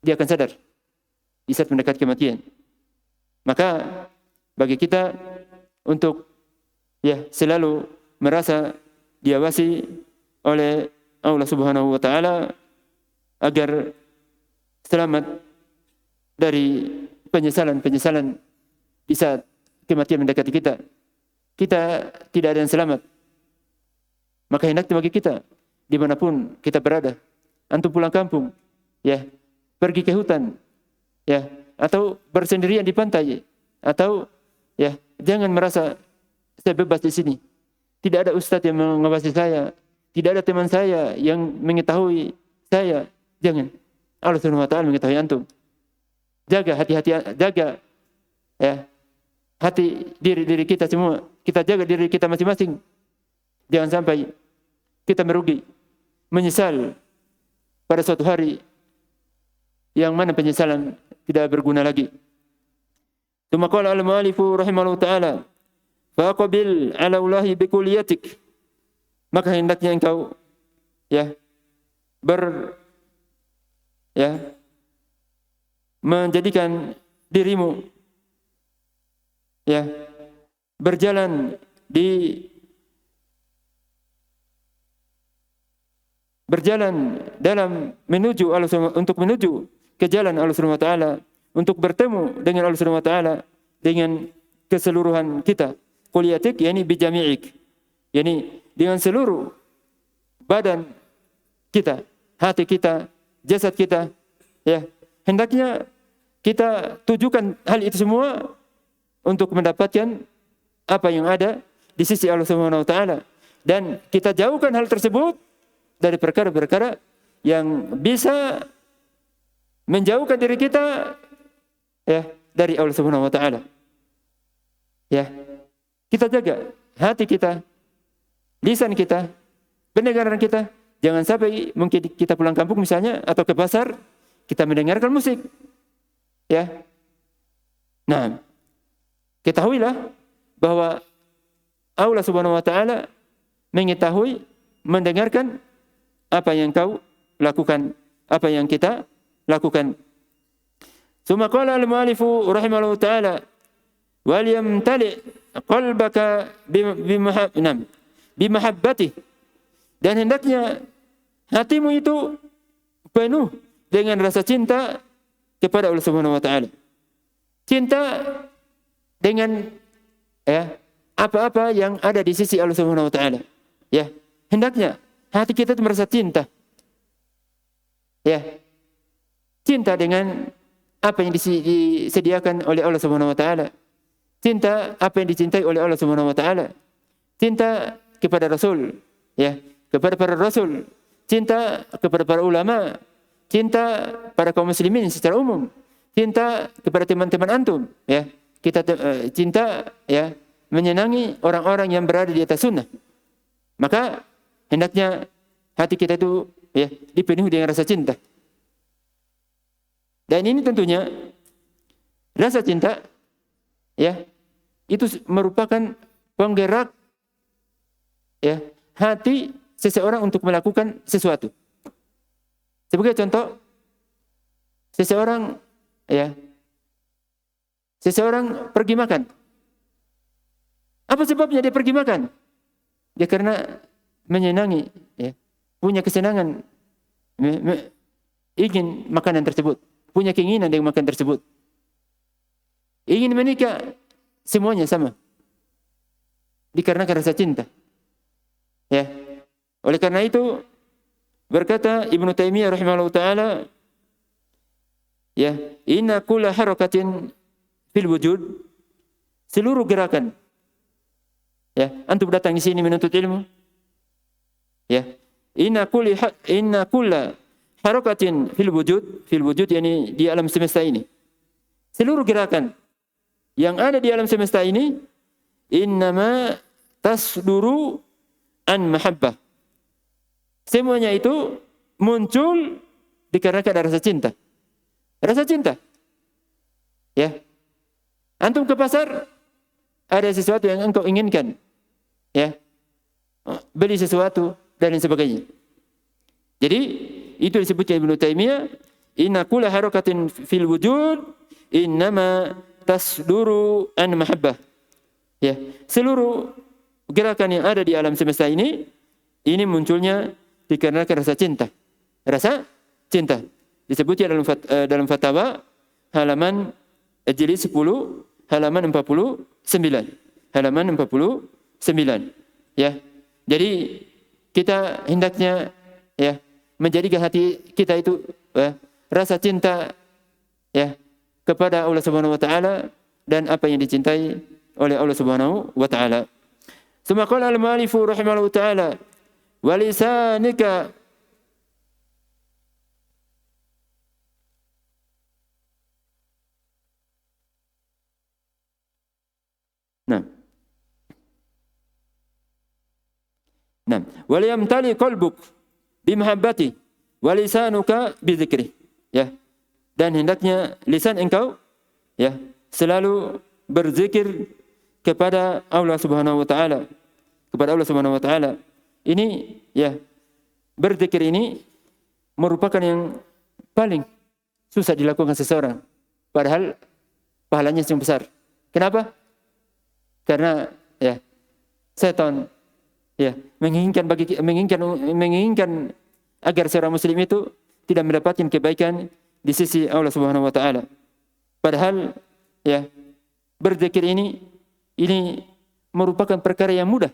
Dia akan sadar di saat mendekat kematian. Maka bagi kita untuk, ya, selalu merasa diawasi oleh Allah Subhanahu wa taala agar selamat dari penyesalan-penyesalan di saat kematian mendekati kita. Kita tidak ada yang selamat. Maka hendaknya bagi kita dimanapun kita berada, antum pulang kampung, ya, pergi ke hutan, ya, atau bersendirian di pantai, atau, ya, jangan merasa saya bebas di sini. Tidak ada ustadz yang mengawasi saya, tidak ada teman saya yang mengetahui saya. Jangan. Allah Subhanahu wa taala mengetahui antum. Jaga hati-hati, jaga, ya, hati diri kita semua. Kita jaga diri kita masing-masing. Jangan sampai kita merugi, menyesal pada suatu hari yang mana penyesalan tidak berguna lagi. Tsumma qala al-mu'allifu rahimahullahu ta'ala, faqabil ala ulahi bikulliyatik. Maka hendaknya engkau, ya, menjadikan dirimu, ya, berjalan dalam menuju Allah, untuk menuju ke jalan Allah Subhanahu wa taala, untuk bertemu dengan Allah Subhanahu wa taala dengan keseluruhan kita. Kuliyatik yakni bijami'ik, yakni dengan seluruh badan kita, hati kita, jasad kita, ya. Hendaknya kita tujukan hal itu semua untuk mendapatkan apa yang ada di sisi Allah Subhanahu wa taala, dan kita jauhkan hal tersebut dari perkara-perkara yang bisa menjauhkan diri kita, ya, dari Allah Subhanahu wa taala. Ya. Kita jaga hati kita, lisan kita, pendengaran kita. Jangan sampai mungkin kita pulang kampung misalnya atau ke pasar, kita mendengarkan musik. Ya. Nah, ketahuilah bahwa Allah Subhanahu wa taala mengetahui, mendengarkan apa yang kau lakukan, apa yang kita lakukan. Summa qala al-mu'allifu rahimahullahu taala wal yamtali qalbaka bimahabbati, dan hendaknya hatimu itu penuh dengan rasa cinta kepada Allah Subhanahu wa taala. Cinta dengan, ya, apa-apa yang ada di sisi Allah Subhanahu wa taala. Ya, hendaknya hati kita itu merasa cinta. Ya. Cinta dengan apa yang disediakan oleh Allah Subhanahu wa taala. Cinta apa yang dicintai oleh Allah Subhanahu wa taala. Cinta kepada Rasul, ya, kepada para rasul, cinta kepada para ulama, cinta pada kaum muslimin secara umum, cinta kepada teman-teman antum, ya. Kita cinta, ya, menyenangi orang-orang yang berada di atas sunnah. Maka hendaknya hati kita itu, ya, dipenuhi dengan rasa cinta. Dan ini tentunya rasa cinta, ya, itu merupakan penggerak, ya, hati seseorang untuk melakukan sesuatu. Sebagai contoh, seseorang pergi makan. Apa sebabnya dia pergi makan? Dia karena menyenangi, ya, punya kesenangan, ingin makanan tersebut, punya keinginan dengan makan tersebut. Ingin menikah, semuanya sama. Dikarenakan rasa cinta. Ya. Oleh karena itu berkata Ibnu Taimiyah rahimahullahu taala, ya, inna kulla harakatin fil wujud, seluruh gerakan, ya, antum datang di sini menuntut ilmu, ya, inna kulla harakatin fil wujud yakni di alam semesta ini, seluruh gerakan yang ada di alam semesta ini, innama tasduru an mahabbah, semuanya itu muncul dikarenakan ada rasa cinta. Rasa cinta. Ya. Antum ke pasar, ada sesuatu yang engkau inginkan. Ya. Beli sesuatu dan lain sebagainya. Jadi, itu disebutnya Ibnu Taimiyah, inna kulla harakatin fil wujud innama tasduru an mahabbah. Ya. Seluruh gerakan yang ada di alam semesta ini munculnya dikarenakan rasa cinta. Rasa cinta. Disebutnya dalam fatwa halaman jilid 10 halaman 49. Halaman 49. Ya. Jadi kita hendaknya, ya, menjadikan hati kita itu, ya, rasa cinta, ya, kepada Allah Subhanahu wa taala dan apa yang dicintai oleh Allah Subhanahu wa taala. Tsumma qala al-mu'allifu rahimahullahu taala wa lisanika wal yamtali qalbuk bimahabbati wa lisanuka bidzikri. Ya. Dan hendaknya lisan engkau, ya, selalu berzikir kepada Allah Subhanahu wa taala. Kepada Allah Subhanahu wa taala. Ini, ya, berzikir ini merupakan yang paling susah dilakukan seseorang. Padahal pahalanya yang besar. Kenapa? Karena, ya, setan, ya, menginginkan agar seorang muslim itu tidak mendapatkan kebaikan di sisi Allah Subhanahu wa taala. Padahal, ya, berzikir ini merupakan perkara yang mudah.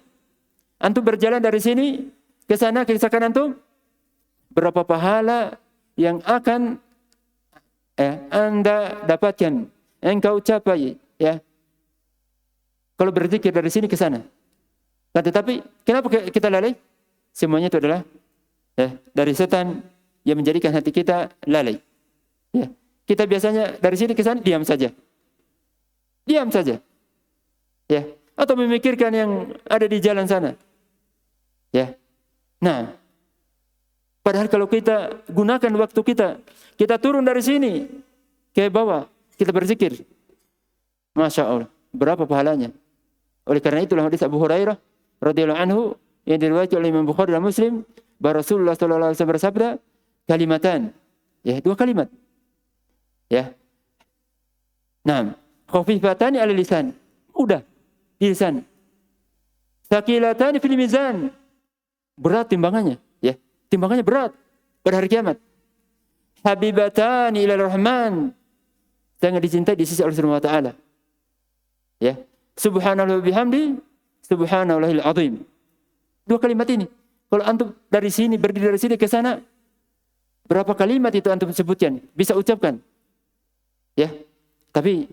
Antum berjalan dari sini ke sana, ke sana antum berapa pahala yang akan Anda dapatkan, engkau capai, ya. Kalau berzikir dari sini ke sana. Nah, tetapi kenapa kita lalai? Semuanya itu adalah dari setan yang menjadikan hati kita lalai. Ya. Kita biasanya dari sini ke sana diam saja. Diam saja. Ya, atau memikirkan yang ada di jalan sana. Ya. Nah, padahal kalau kita gunakan waktu kita turun dari sini ke bawah, kita berzikir. Masya Allah, berapa pahalanya? Oleh karena itulah hadis Abu Hurairah radhiyallahu anhu yang diriwayatkan oleh Imam Bukhari dan Muslim, bahwa Rasulullah sallallahu alaihi wasallam bersabda, kalimatan, ya, 2 kalimat. Ya. Naam, khafifatani 'ala lisan. Mudah di lisan. Tsaqilatani fil mizan. Berat timbangannya, ya. Timbangannya berat pada hari kiamat. Habibatani ila rahman. Sangat dicintai di sisi Allah Subhanahu wa taala. Ya. Subhanallah bihamdi, subhanallahil azim. 2 kalimat ini. Kalau antum dari sini berdiri dari sini ke sana, berapa kalimat itu antum sebutkan? Bisa ucapkan. Ya. Tapi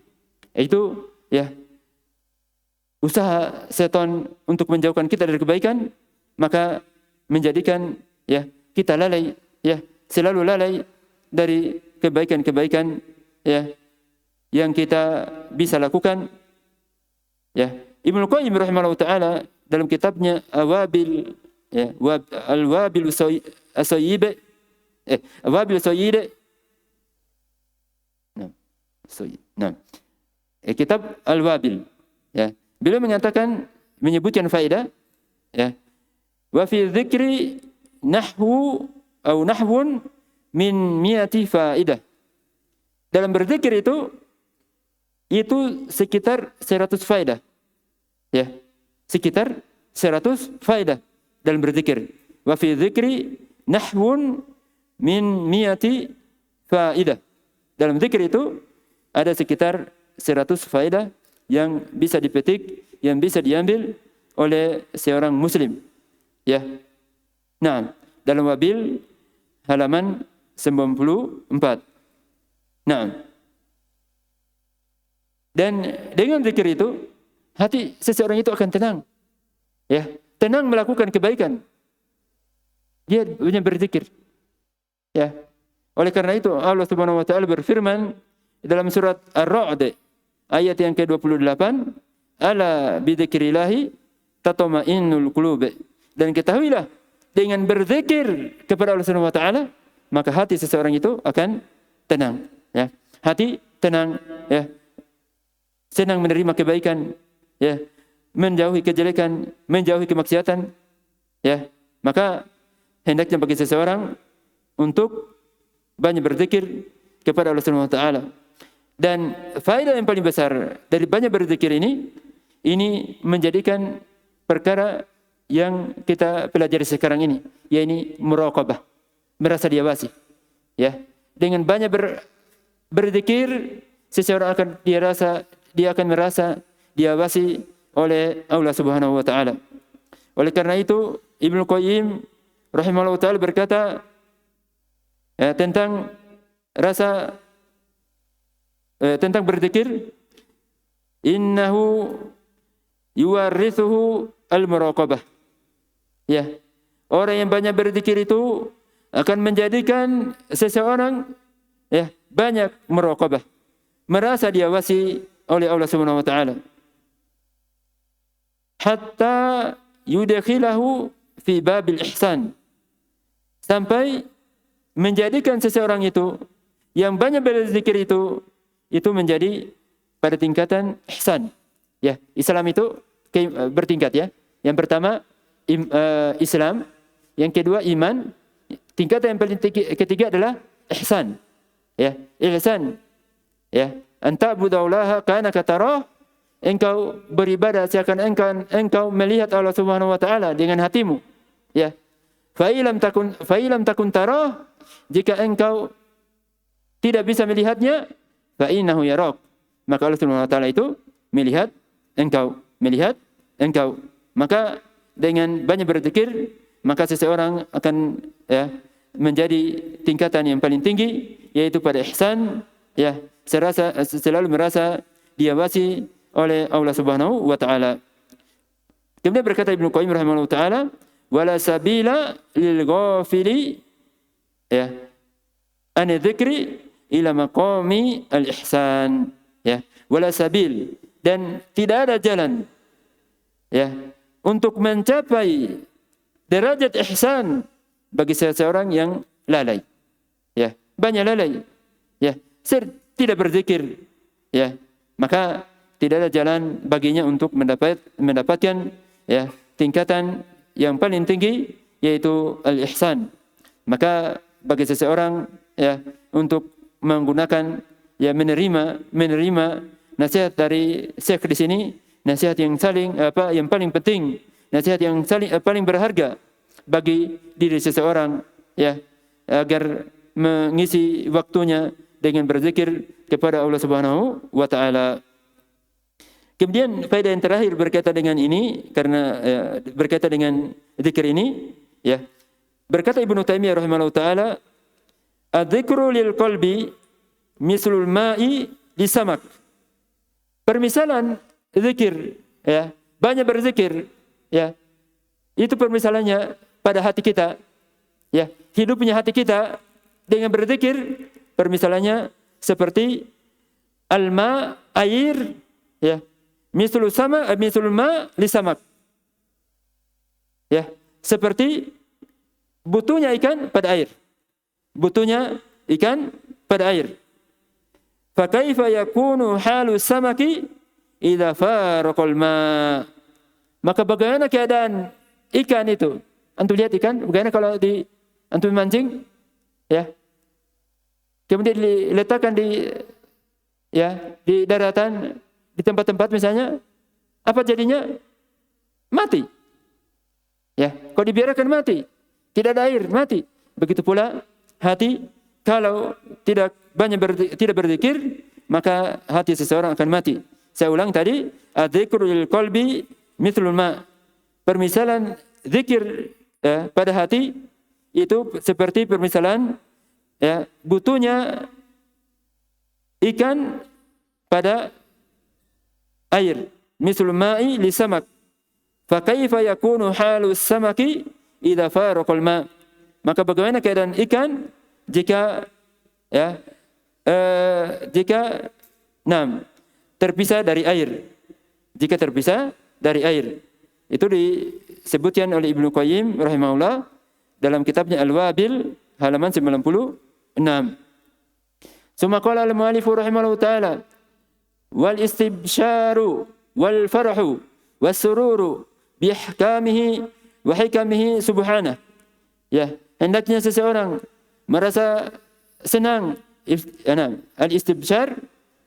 itu ya usaha setan untuk menjauhkan kita dari kebaikan, maka menjadikan ya kita lalai, ya, selalu lalai dari kebaikan-kebaikan ya yang kita bisa lakukan. Ya, Ibnu Qayyim rahimahullah taala dalam kitabnya Awabil, ya, Al-Wabil As-Sayyib, Awabil Sayyid. Nah, kitab Al-Wabil, ya. Beliau menyatakan, menyebutkan faedah, ya. Wa fi dzikri nahwun min mi'ati faidah. Dalam berzikir itu sekitar 100 faedah. Ya, sekitar 100 faedah dalam berzikir. Wa fi dzikri nahwun min mi'ati faidah. Dalam zikir itu ada sekitar 100 faedah yang bisa dipetik, yang bisa diambil oleh seorang muslim. Ya. Nah, dalam Wabil halaman 94. Nah. Dan dengan zikir itu hati seseorang itu akan tenang. Ya, tenang melakukan kebaikan. Dia punya berzikir. Ya. Oleh karena itu Allah Subhanahu wa taala berfirman dalam surat Ar-Ra'd ayat yang ke-28, ala bidzikrillahi tatma'innul qulub. Dan ketahuilah, dengan berzikir kepada Allah Subhanahu wa taala, maka hati seseorang itu akan tenang, ya. Hati tenang, ya. Senang menerima kebaikan, ya. Menjauhi kejelekan, menjauhi kemaksiatan, ya. Maka hendaknya bagi seseorang untuk banyak berzikir kepada Allah Subhanahu wa taala. Dan faedah yang paling besar dari banyak berzikir ini menjadikan perkara yang kita pelajari sekarang ini, yaitu muraqabah, merasa diawasi. Ya, dengan banyak berzikir, seseorang dia akan merasa diawasi oleh Allah Subhanahu wa taala. Oleh karena itu Ibnu Qayyim rahimahullah taala berkata tentang berzikir, innahu yuwarithuhu al-muraqabah. Ya, orang yang banyak berzikir itu akan menjadikan seseorang ya banyak muraqabah, merasa diawasi oleh Allah Subhanahu wa taala. Hatta yudkhilahu fi babil ihsan. Sampai menjadikan seseorang itu yang banyak berzikir itu menjadi pada tingkatan ihsan. Ya, Islam itu bertingkat, ya. Yang pertama Islam, yang kedua iman, tingkatan yang paling ketiga adalah ihsan. Ya, ihsan. Ya, anta'budallaha ka'annaka tarah, engkau beribadah seakan engkau melihat Allah Subhanahu wa taala dengan hatimu. Ya. Fa ilam takun tarah, jika engkau tidak bisa melihatnya, fa innahu yarak, maka Allah Subhanahu wa taala itu melihat engkau. Maka dengan banyak berzikir, maka seseorang akan menjadi tingkatan yang paling tinggi, yaitu pada ihsan, ya, selalu merasa diawasi oleh Allah Subhanahu wa taala. Kemudian berkata Ibnu Qayyim rahimahullah taala, wala sabila lil ghafili, ya, an dzikri ila maqami al ihsan, ya, wala sabil, dan tidak ada jalan, ya, untuk mencapai derajat ihsan bagi seseorang yang lalai, ya, banyak lalai, ya, tidak berzikir, ya, maka tidak ada jalan baginya untuk mendapatkan, ya, tingkatan yang paling tinggi, yaitu al-ihsan. Maka bagi seseorang, ya, untuk menggunakan, ya, menerima nasihat dari Syekh di sini, nasihat yang paling penting, nasihat yang paling berharga bagi diri seseorang, ya, agar mengisi waktunya dengan berzikir kepada Allah Subhanahu wa taala. Kemudian faedah yang terakhir berkaitan dengan ini, karena berkaitan dengan zikir ini, ya. Berkata Ibnu Taimiyah rahimahullah taala, "Adzikru lil qalbi mislul ma'i lisamak." Permisalan zikir, ya, banyak berzikir, ya, itu permisalannya pada hati kita, ya, hidupnya hati kita dengan berzikir, permisalannya seperti alma, air, ya, mislul ma lisamak, ya, seperti butuhnya ikan pada air, butuhnya ikan pada air. Fa kaifa yakunu halu samaki idza faraqal ma? Maka bagaimana keadaan ikan itu? Antum lihat ikan, bagaimana kalau antum mancing, ya, kemudian diletakkan di daratan, di tempat-tempat misalnya, apa jadinya? Mati. Ya, kalau dibiarkan mati, tidak ada air, mati. Begitu pula hati, kalau tidak berzikir, maka hati seseorang akan mati. Saya ulang tadi, adzikru lil qalbi mithlul ma. Permisalan zikir, ya, pada hati itu seperti permisalan, ya, butuhnya ikan pada air, mithlul ma'i lisamak. Fa kaifa yakunu halus samaki idza faraqal ma? Maka bagaimana keadaan ikan jika terpisah dari air? Jika terpisah dari air. Itu disebutkan oleh Ibnu Qayyim rahimahullah dalam kitabnya Al-Wabil halaman 96. Summa qala al-mu'allif rahimahullah taala, wal istibsyaru wal farahu was sururu bi ihkamihi wa hikamihi subhanahu. Ya, hendaknya seseorang merasa senang, al-istibsyar,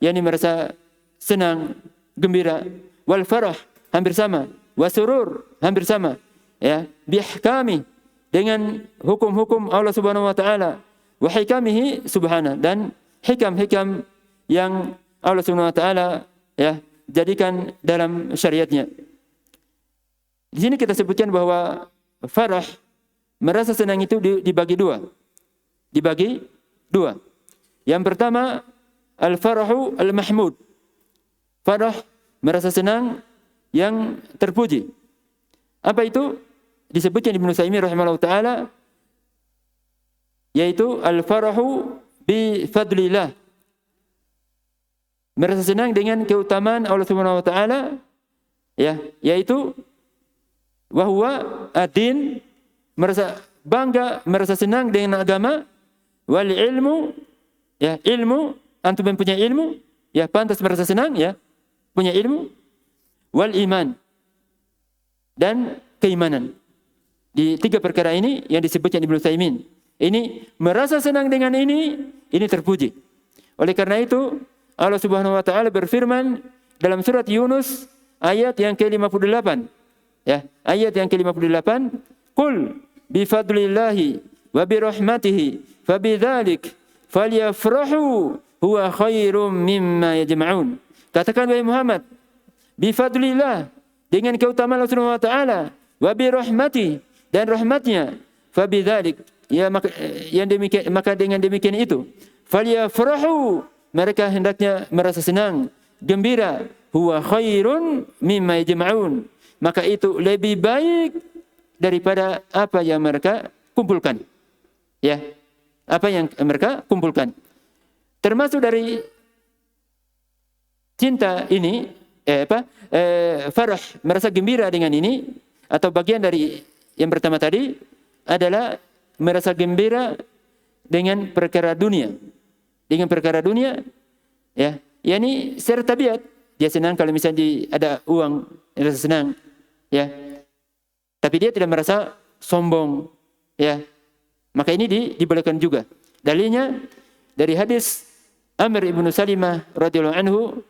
yakni merasa senang, gembira, wal farah hampir sama, wasurur hampir sama, ya, bihkami dengan hukum-hukum Allah Subhanahu wa taala, wa hikamihi subhanahu, dan hikam-hikam yang Allah Subhanahu wa taala, ya, jadikan dalam syariatnya. Di sini kita sebutkan bahwa farah, merasa senang itu dibagi dua. Dibagi dua. Yang pertama, al-farahu al-mahmud. Farah, merasa senang yang terpuji. Apa itu? Disebutkan Ibnu Taimiyah rahimahullah taala, yaitu al-farahu bi fadlillah. Merasa senang dengan keutamaan Allah Subhanahu wa taala, ya, yaitu wa huwa ad-din, merasa bangga, merasa senang dengan agama, wal ilmu, ya, ilmu, antum mempunyai ilmu, ya, pantas merasa senang, ya, punya ilmu, wal iman, dan keimanan. Di tiga perkara ini yang disebutkan Ibnu Taimiyah, ini merasa senang dengan ini terpuji. Oleh karena itu Allah Subhanahu wa taala berfirman dalam surat Yunus ayat yang ke-58, ya, ayat yang ke-58, qul bi fadlillahi wa bi rahmatihi fabidzalik falyafrahu huwa khairum mimma yajma'un. Katakan wahai Muhammad, bi fadlillah, dengan keutamaan Allah Subhanahu wa taala, wa bi rahmati, dan rahmatnya, fabidzalik, ya maka dengan demikian itu falyafrahu, mereka hendaknya merasa senang, gembira, huwa khairun mimma yajma'un, maka itu lebih baik daripada apa yang mereka kumpulkan. Ya, apa yang mereka kumpulkan. Termasuk dari cinta ini, farah, merasa gembira dengan ini, atau bagian dari yang pertama tadi adalah merasa gembira dengan perkara dunia. Dengan perkara dunia, ya, yakni secara tabiat dia senang kalau misalnya ada uang, dia rasa senang, ya. Tapi dia tidak merasa sombong, ya. Maka ini dibolehkan juga. Dalilnya dari hadis Amr ibn Salimah radhiyallahu anhu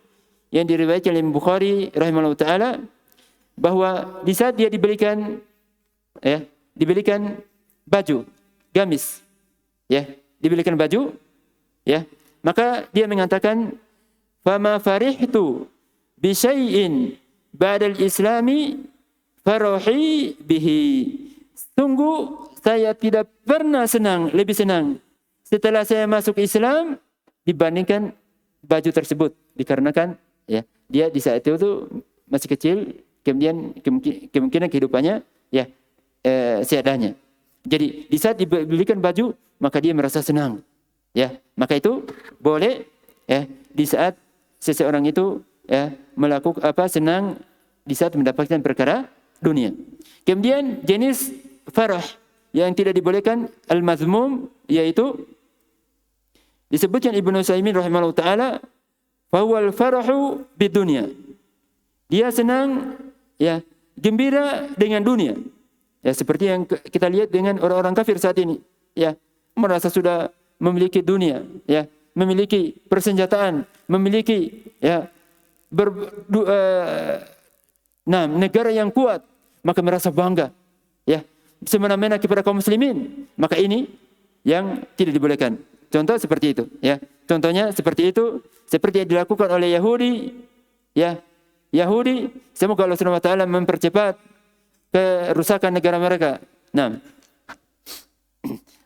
yang diriwayatkan oleh Bukhari rahimahullah taala, bahwa di saat dia diberikan baju gamis, ya, diberikan baju, ya, maka dia mengatakan, fama farihtu bi syai'in ba'dal islami farahi bihi, sungguh saya tidak pernah lebih senang setelah saya masuk Islam dibandingkan baju tersebut, dikarenakan, ya, dia di saat itu tuh masih kecil, kemudian kemungkinan kehidupannya, ya, seadanya. Jadi di saat diberikan baju maka dia merasa senang, ya. Maka itu boleh, ya, di saat seseorang itu, ya, melakukan senang di saat mendapatkan perkara dunia. Kemudian jenis farah yang tidak dibolehkan, al-mazmum, yaitu disebutkan Ibnu Utsaimin rahimahullah taala, fawal farahu bidunya, dia senang, ya, gembira dengan dunia, ya, seperti yang kita lihat dengan orang-orang kafir saat ini, ya, merasa sudah memiliki dunia, ya, memiliki persenjataan, memiliki, ya, negara yang kuat, maka merasa bangga, ya, semena-mena kepada kaum muslimin. Maka ini yang tidak dibolehkan. Contoh seperti itu, ya. Contohnya seperti itu, seperti yang dilakukan oleh Yahudi, ya. Yahudi, semoga Allah Subhanahu wa taala mempercepat kerusakan negara mereka. Nah,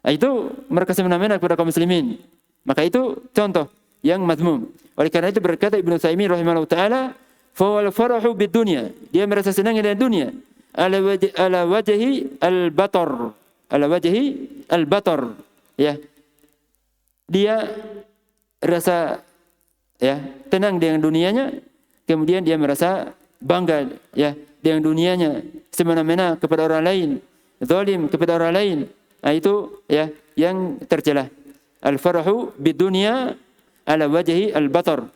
itu mereka semena-mena kepada kaum muslimin. Maka itu contoh yang mazmum. Oleh karena itu berkata Ibnu Utsaimin rahimahullah taala, fawal farahu bidunya, dia merasa senang dengan dunia, ala wajhi al-batar, ya. Dia rasa, ya, tenang dengan dunianya, kemudian dia merasa bangga, ya, dengan dunianya, semena-mena kepada orang lain, zalim kepada orang lain. Nah, itu, ya, yang tercela. Al-farahu bidunya ala wajhi al-batar,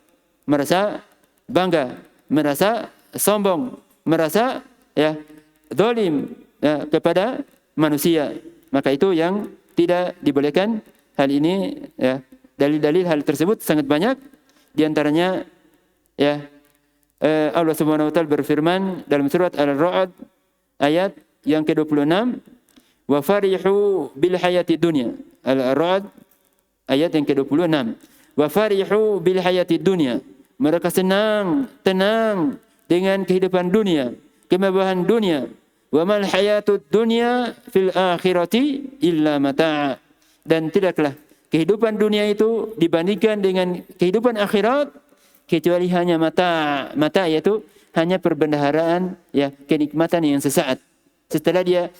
merasa bangga, merasa sombong, merasa, ya, zalim, ya, kepada manusia. Maka itu yang tidak dibolehkan. Hal ini, ya, dalil-dalil hal tersebut sangat banyak. Di antaranya, ya, Allah Subhanahu wa taala berfirman dalam surat Al-Ra'd ayat yang ke-26, wa farihu bil hayati dunya. Al-Ra'd ayat yang ke-26. Wa farihu bil hayati dunya. Mereka senang, tenang dengan kehidupan dunia, kemewahan dunia. Wa mal hayatud dunya fil akhirati illa mata'. Dan tidaklah kehidupan dunia itu dibandingkan dengan kehidupan akhirat kecuali hanya mata, yaitu hanya perbendaharaan, ya, kenikmatan yang sesaat. Setelah dia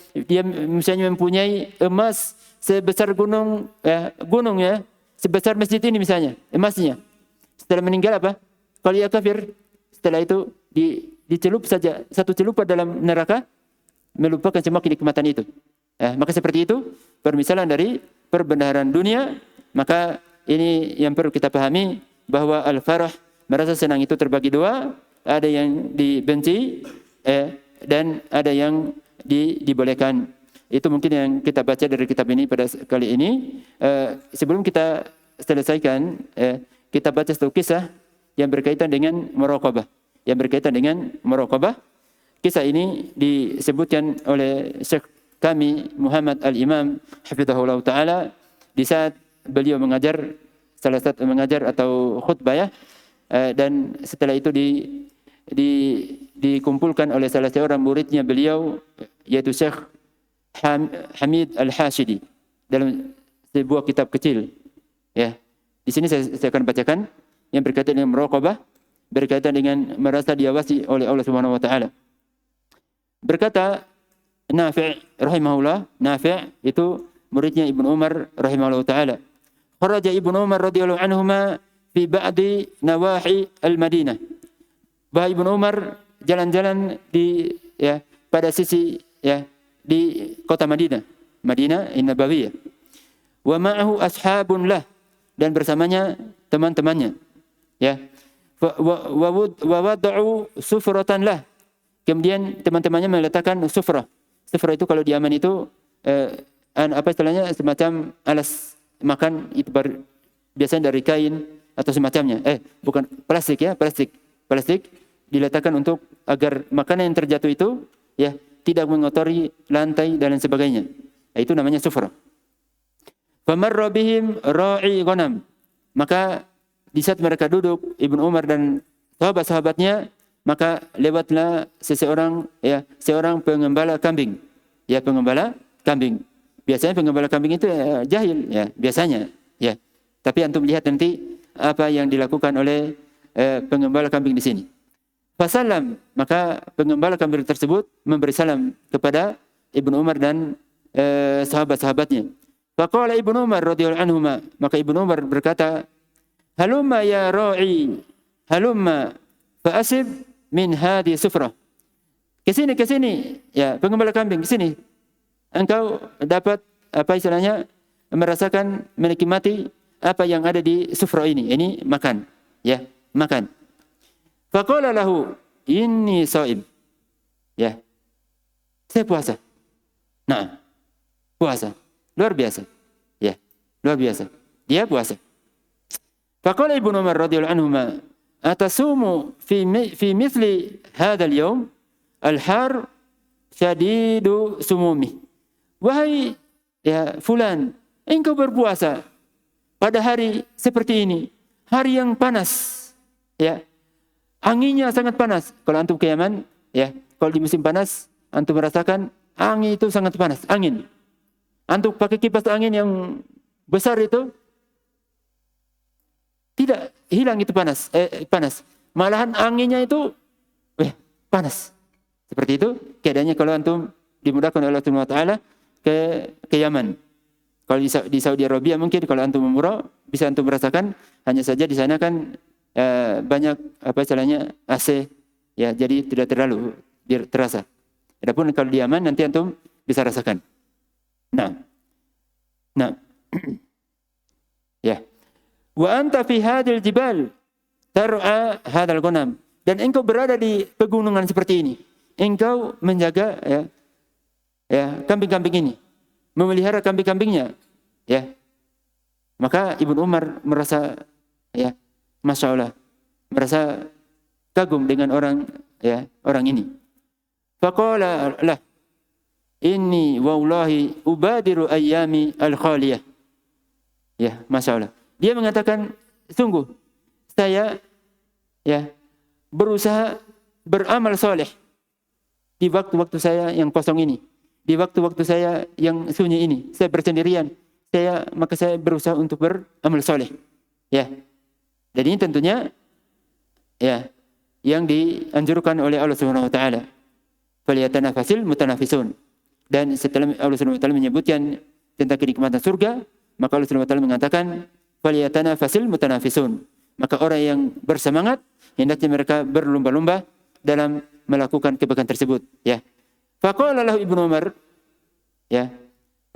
misalnya mempunyai emas sebesar gunung, ya, sebesar masjid ini misalnya, emasnya. Setelah meninggal apa? Kalau ia kafir, setelah itu dicelup saja satu celupan dalam neraka, melupakan semua kenikmatan itu. Ya, maka seperti itu permisalan dari perbendaharaan dunia. Maka ini yang perlu kita pahami, bahwa al-farah, merasa senang, itu terbagi dua. Ada yang dibenci, dan ada yang dibolehkan. Itu mungkin yang kita baca dari kitab ini pada kali ini. Sebelum kita selesaikan, kita baca satu kisah yang berkaitan dengan muraqabah. Kisah ini disebutkan oleh Syekh kami Muhammad Al-Imam hafizahullah taala di saat beliau mengajar atau khutbah, ya, dan setelah itu dikumpulkan oleh salah seorang muridnya beliau, yaitu Syekh Hamid Al-Hashidi. dalam sebuah kitab kecil. Ya. Di sini saya akan bacakan yang berkaitan dengan muraqabah, berkaitan dengan merasa diawasi oleh Allah Subhanahu wa taala. Berkata Nafi' rahimahullah, Nafi' itu muridnya Ibnu Umar rahimahullah taala. Kharaja Ibnu Umar radhiyallahu anhuma fi ba'di nawahi al-Madinah. Bahwa Ibnu Umar jalan-jalan di pada sisi di kota Madinah, Madinah An-Nabawiyah. Wa ma'ahu ashabun lah, dan bersamanya teman-temannya. Ya. Wa wada'u sufratan lah. Kemudian teman-temannya meletakkan sufrah. Sufrah itu kalau di Yaman itu apa istilahnya, semacam alas makan itu biasanya dari kain atau semacamnya. Bukan plastik ya, plastik diletakkan untuk agar makanan yang terjatuh itu tidak mengotori lantai dan lain sebagainya. Itu namanya sufrah. Famarra bihim ra'i ghanam. Maka di saat mereka duduk, Ibnu Umar dan sahabat-sahabatnya, maka lewatlah seorang pengembala kambing. Ya, pengembala kambing. Biasanya pengembala kambing itu jahil, biasanya. Ya. Tapi antum lihat nanti apa yang dilakukan oleh pengembala kambing di sini. Fasalam, maka pengembala kambing tersebut memberi salam kepada Ibnu Umar dan sahabat-sahabatnya. Faqala Ibnu Umar radhiyallahu anhuma, maka Ibnu Umar berkata, "Halumma ya ra'i, halumma fa'asib min hadhi sufrah." Kesini, ya pengembala kambing, kesini. Engkau dapat apa istilahnya, merasakan, menikmati apa yang ada di sufrah ini. Ini makan, ya, makan. Faqala lahu, "Inni shaim." Ya. Saya puasa. Nah, puasa. Luar biasa. Ya, luar biasa. Dia puasa. Faqala Ibnu Umar radhiyallahu anhuma, "Atasumu fi mithli hadzal yawm al-har syadidu sumumi." Wahai fulan, engkau berpuasa pada hari seperti ini, hari yang panas. Ya. Anginnya sangat panas. Kalau antum ke Yaman, kalau di musim panas, antum merasakan angin itu sangat panas, angin. Antum pakai kipas angin yang besar itu, tidak hilang itu panas. Malahan anginnya itu panas. Seperti itu keadaannya kalau antum dimudahkan oleh Allah Subhanahu wa taala ke Yaman. Kalau di Saudi Arabia mungkin kalau antum umrah bisa antum merasakan, hanya saja di sana kan banyak apa istilahnya AC, ya, jadi tidak terlalu terasa. Adapun kalau di Yaman nanti antum bisa rasakan. Nah. Ya. Wa anta fi hadil jibal tar'a hadal ghanam. Dan engkau berada di pegunungan seperti ini. Engkau menjaga kambing-kambing ini, memelihara kambing-kambingnya, ya. Maka Ibnu Umar merasa Masya Allah, merasa kagum dengan orang ini. Faqala lah, "Inni wallahi ubadiru ayyami al-khaliyah." Ya, Masya Allah. Dia mengatakan, sungguh saya berusaha beramal soleh di waktu-waktu saya yang kosong ini, di waktu-waktu saya yang sunyi ini, saya bersendirian, maka saya berusaha untuk beramal soleh. Ya. Dan ini tentunya yang dianjurkan oleh Allah Subhanahu wa taala. Falyatanafasil mutanafisun. Dan setelah Allah Subhanahu wa taala menyebutkan tentang kenikmatan surga, maka Allah Subhanahu wa taala mengatakan falyatanafasil mutanafisun. Maka orang yang bersemangat hendaknya mereka berlomba-lomba dalam melakukan kebaikan tersebut, ya. Faqala lahu Ibnu Umar, ya.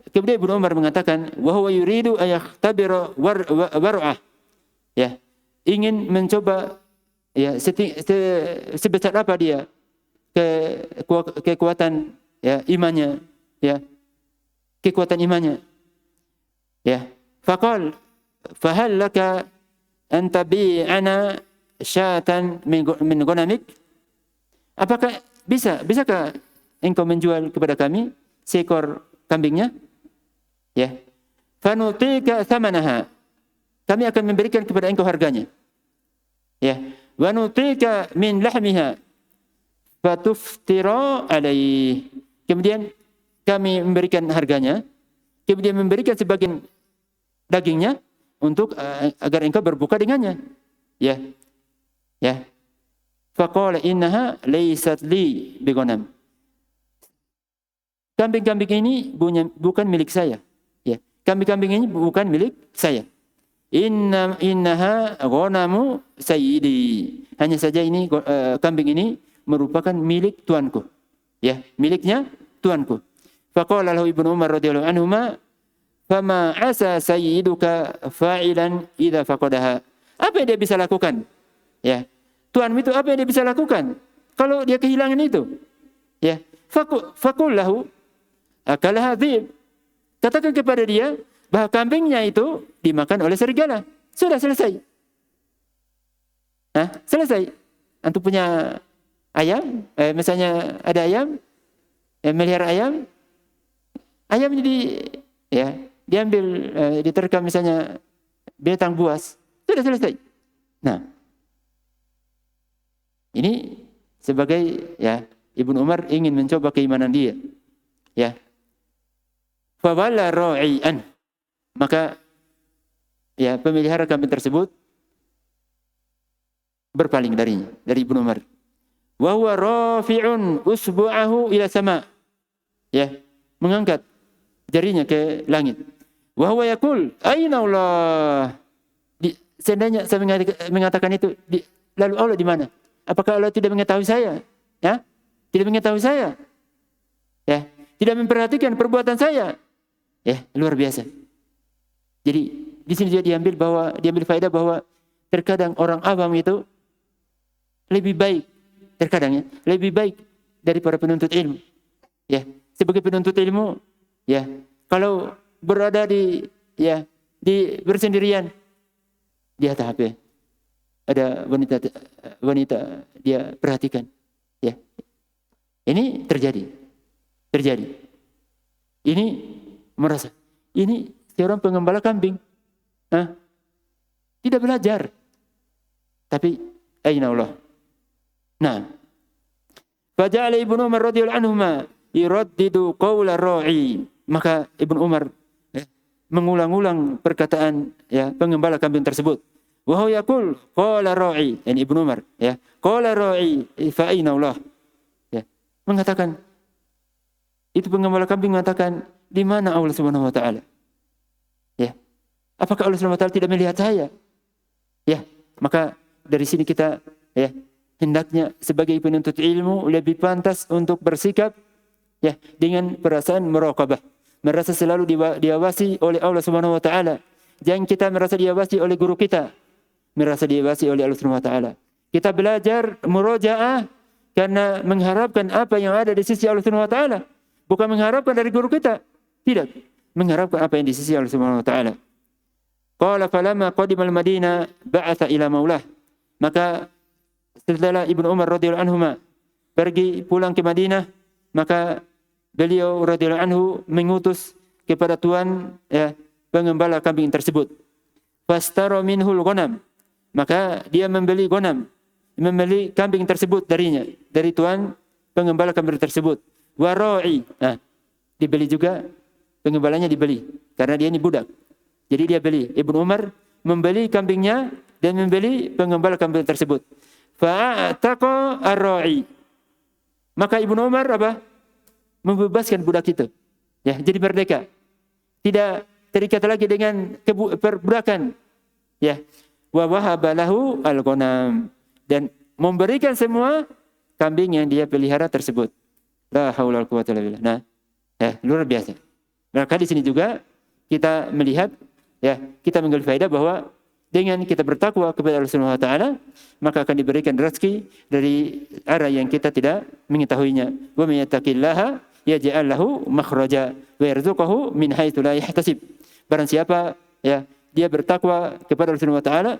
Kemudian Ibnu Umar mengatakan, wa huwa yuridu ayakhtabira war'ah. Ya. Ingin mencoba sebesar apa dia kekuatan imannya, ya. Kekuatan imannya. Ya. Faqal fahal laka an tabi'ana syatan min ghanamik? Apakah bisakah engkau menjual kepada kami seekor kambingnya? Ya. Fanutika thamanaha. Kami akan memberikan kepada engkau harganya. Ya. Wa nutika min lahmiha fatuftira alaih. Kemudian kami memberikan harganya. kemudian memberikan sebagian dagingnya untuk agar engkau berbuka dengannya. Ya. Ya. Faqala innaha laysat li bighanam. Kambing-kambing ini bukan milik saya. Ya. Kambing-kambing ini bukan milik saya. Innaha ghanamu sayyidi. Hanya saja ini kambing ini merupakan milik tuanku. Ya, miliknya tuanku. Faqala lahu Ibnu Umar radhiyallahu anhuma, "Fama asa sayyiduka fa'ilan idza faqadaha." Apa yang dia bisa lakukan? Ya. Tuanmu itu apa yang dia bisa lakukan kalau dia kehilangan itu? Ya. Faqul lahu akalaha dhib. Katakan kepada dia bahwa kambingnya itu dimakan oleh serigala. Sudah selesai. Selesai. Antum punya ayam, misalnya ada ayam, melihara ayam, ayam ini diambil, diterkam misalnya binatang buas, sudah selesai. Nah, ini sebagai Ibnu Umar ingin mencoba keimanan dia. Ya. Fawalla ra'ian. Maka pemelihara kambing tersebut berpaling darinya, dari Ibnu Umar. Wa huwa rafi'un usbu'ahu ila sama. Ya, mengangkat jarinya ke langit. Wa huwa yaqul, "Aina Allah?" Seandainya saya mengatakan itu, lalu Allah di mana? Apakah Allah tidak mengetahui saya? Ya? Tidak mengetahui saya? Ya, tidak memperhatikan perbuatan saya? Ya, luar biasa. Jadi di sini dia diambil faedah bahwa terkadang orang awam itu lebih baik, lebih baik dari para penuntut ilmu. Ya, sebagai penuntut ilmu, kalau berada di bersendirian, dia HP, ada wanita dia perhatikan. Ya, ini terjadi. Ini merasa ini seorang pengembala kambing, tidak belajar, tapi aina Allah. Nah, faja'ala Ibnu Umar radhiyallahu anhuma yuraddidu qaula ra'i. Maka Ibnu Umar mengulang-ulang perkataan pengembala kambing tersebut. Wa huwa yaqul qala ra'i, yani Ibnu Umar qala ra'i fa aina Allah. Mengatakan, itu pengembala kambing mengatakan, di mana Allah Subhanahu wa taala? Ya. Apakah Allah Subhanahu wa taala tidak melihat saya? Ya, maka dari sini kita hendaknya sebagai penuntut ilmu lebih pantas untuk bersikap dengan perasaan muraqabah, merasa selalu diawasi oleh Allah Subhanahu wa taala. Jangan kita merasa diawasi oleh guru kita, merasa diawasi oleh Allah Subhanahu wa taala. Kita belajar murojaah karena mengharapkan apa yang ada di sisi Allah Subhanahu wa taala, bukan mengharapkan dari guru kita. Tidak, mengharapkan apa yang di sisi Allah Subhanahu wa taala. Qala falamma qadima al-Madinah ba'atha ila maulah. Maka setelah Ibnu Umar radhiyallahu anhuma pergi pulang ke Madinah, maka beliau radhiyallahu anhu mengutus kepada tuan pengembala kambing tersebut. Fastara minhul ghanam. Maka dia membeli kambing tersebut darinya, dari tuan pengembala kambing tersebut. Wa ra'i. Dibeli juga, pengembalanya dibeli karena dia ini budak. Jadi dia beli. Ibnu Umar membeli kambingnya dan membeli pengembala kambing tersebut. Fa'ataqa ar-ra'i. Maka Ibnu Umar membebaskan budak itu. Ya, jadi merdeka. Tidak terikat lagi dengan perbudakan. Ya. Wa wahaba lahu al-ghanam, dan memberikan semua kambing yang dia pelihara tersebut. La haula wala quwwata illa billah. Nah, luar biasa. Maka di sini juga kita melihat, kita mengambil faedah bahwa dengan kita bertakwa kepada Allah Subhanahu wa taala, maka akan diberikan rezeki dari arah yang kita tidak mengetahuinya. Wa may yattaqillaha yaj'al lahu makhraja wa yarzuqhu min haitsu la yahtasib. Barang siapa dia bertakwa kepada Allah Subhanahu wa taala,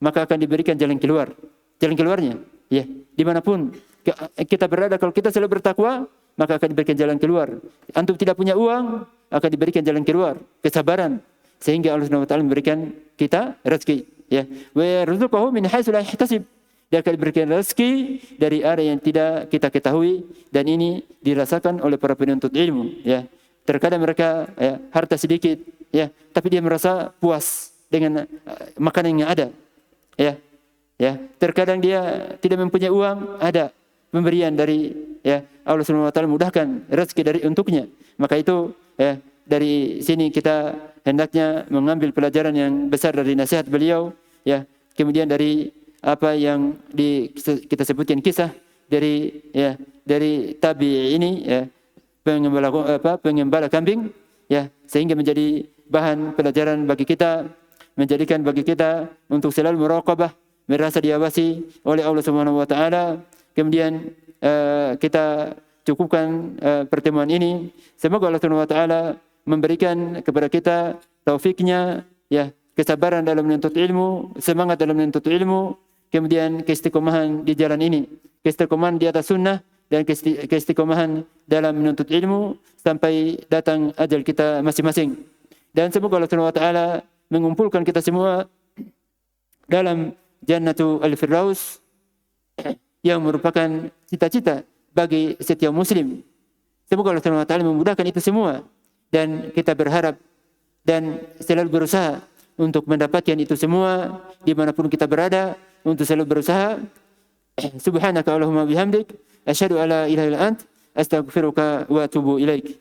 maka akan diberikan jalan keluarnya. Ya, dimanapun kita berada, kalau kita selalu bertakwa, maka akan diberikan jalan keluar. Antum tidak punya uang, akan diberikan jalan keluar, kesabaran, sehingga Allah Subhanahu wa taala memberikan kita rezeki. Ya, wa yarzuquhu min haitsu la yahtasib. Dia akan diberikan rezeki dari arah yang tidak kita ketahui, dan ini dirasakan oleh para penuntut ilmu. Ya, Terkadang mereka harta sedikit, tapi dia merasa puas dengan makanan yang ada. Terkadang dia tidak mempunyai uang, ada pemberian dari Allah Subhanahu wa taala, mudahkan rezeki dari untuknya. Maka itu dari sini kita hendaknya mengambil pelajaran yang besar dari nasihat beliau, kemudian dari apa yang kita sebutkan kisah dari tabi ini, pengembala kambing, sehingga menjadi bahan pelajaran bagi kita, menjadikan bagi kita untuk selalu muraqabah, merasa diawasi oleh Allah Subhanahu wa taala. Kemudian kita cukupkan pertemuan ini. Semoga Allah Subhanahu wa taala memberikan kepada kita taufiknya, kesabaran dalam menuntut ilmu, semangat dalam menuntut ilmu, kemudian keistiqomahan di jalan ini, keistiqomahan di atas sunnah, dan keistiqomahan dalam menuntut ilmu sampai datang ajal kita masing-masing. Dan semoga Allah Subhanahu wa taala mengumpulkan kita semua dalam Jannatul Firdaus yang merupakan cita-cita bagi setiap muslim. Semoga Allah Subhanahu wa taala memudahkan itu semua, dan kita berharap dan selalu berusaha untuk mendapatkan itu semua dimanapun kita berada, untuk selalu berusaha. Subhanaka Allahumma bihamdik, asyhadu alla ilaha illa ant, astaghfiruka wa atubu ilaik.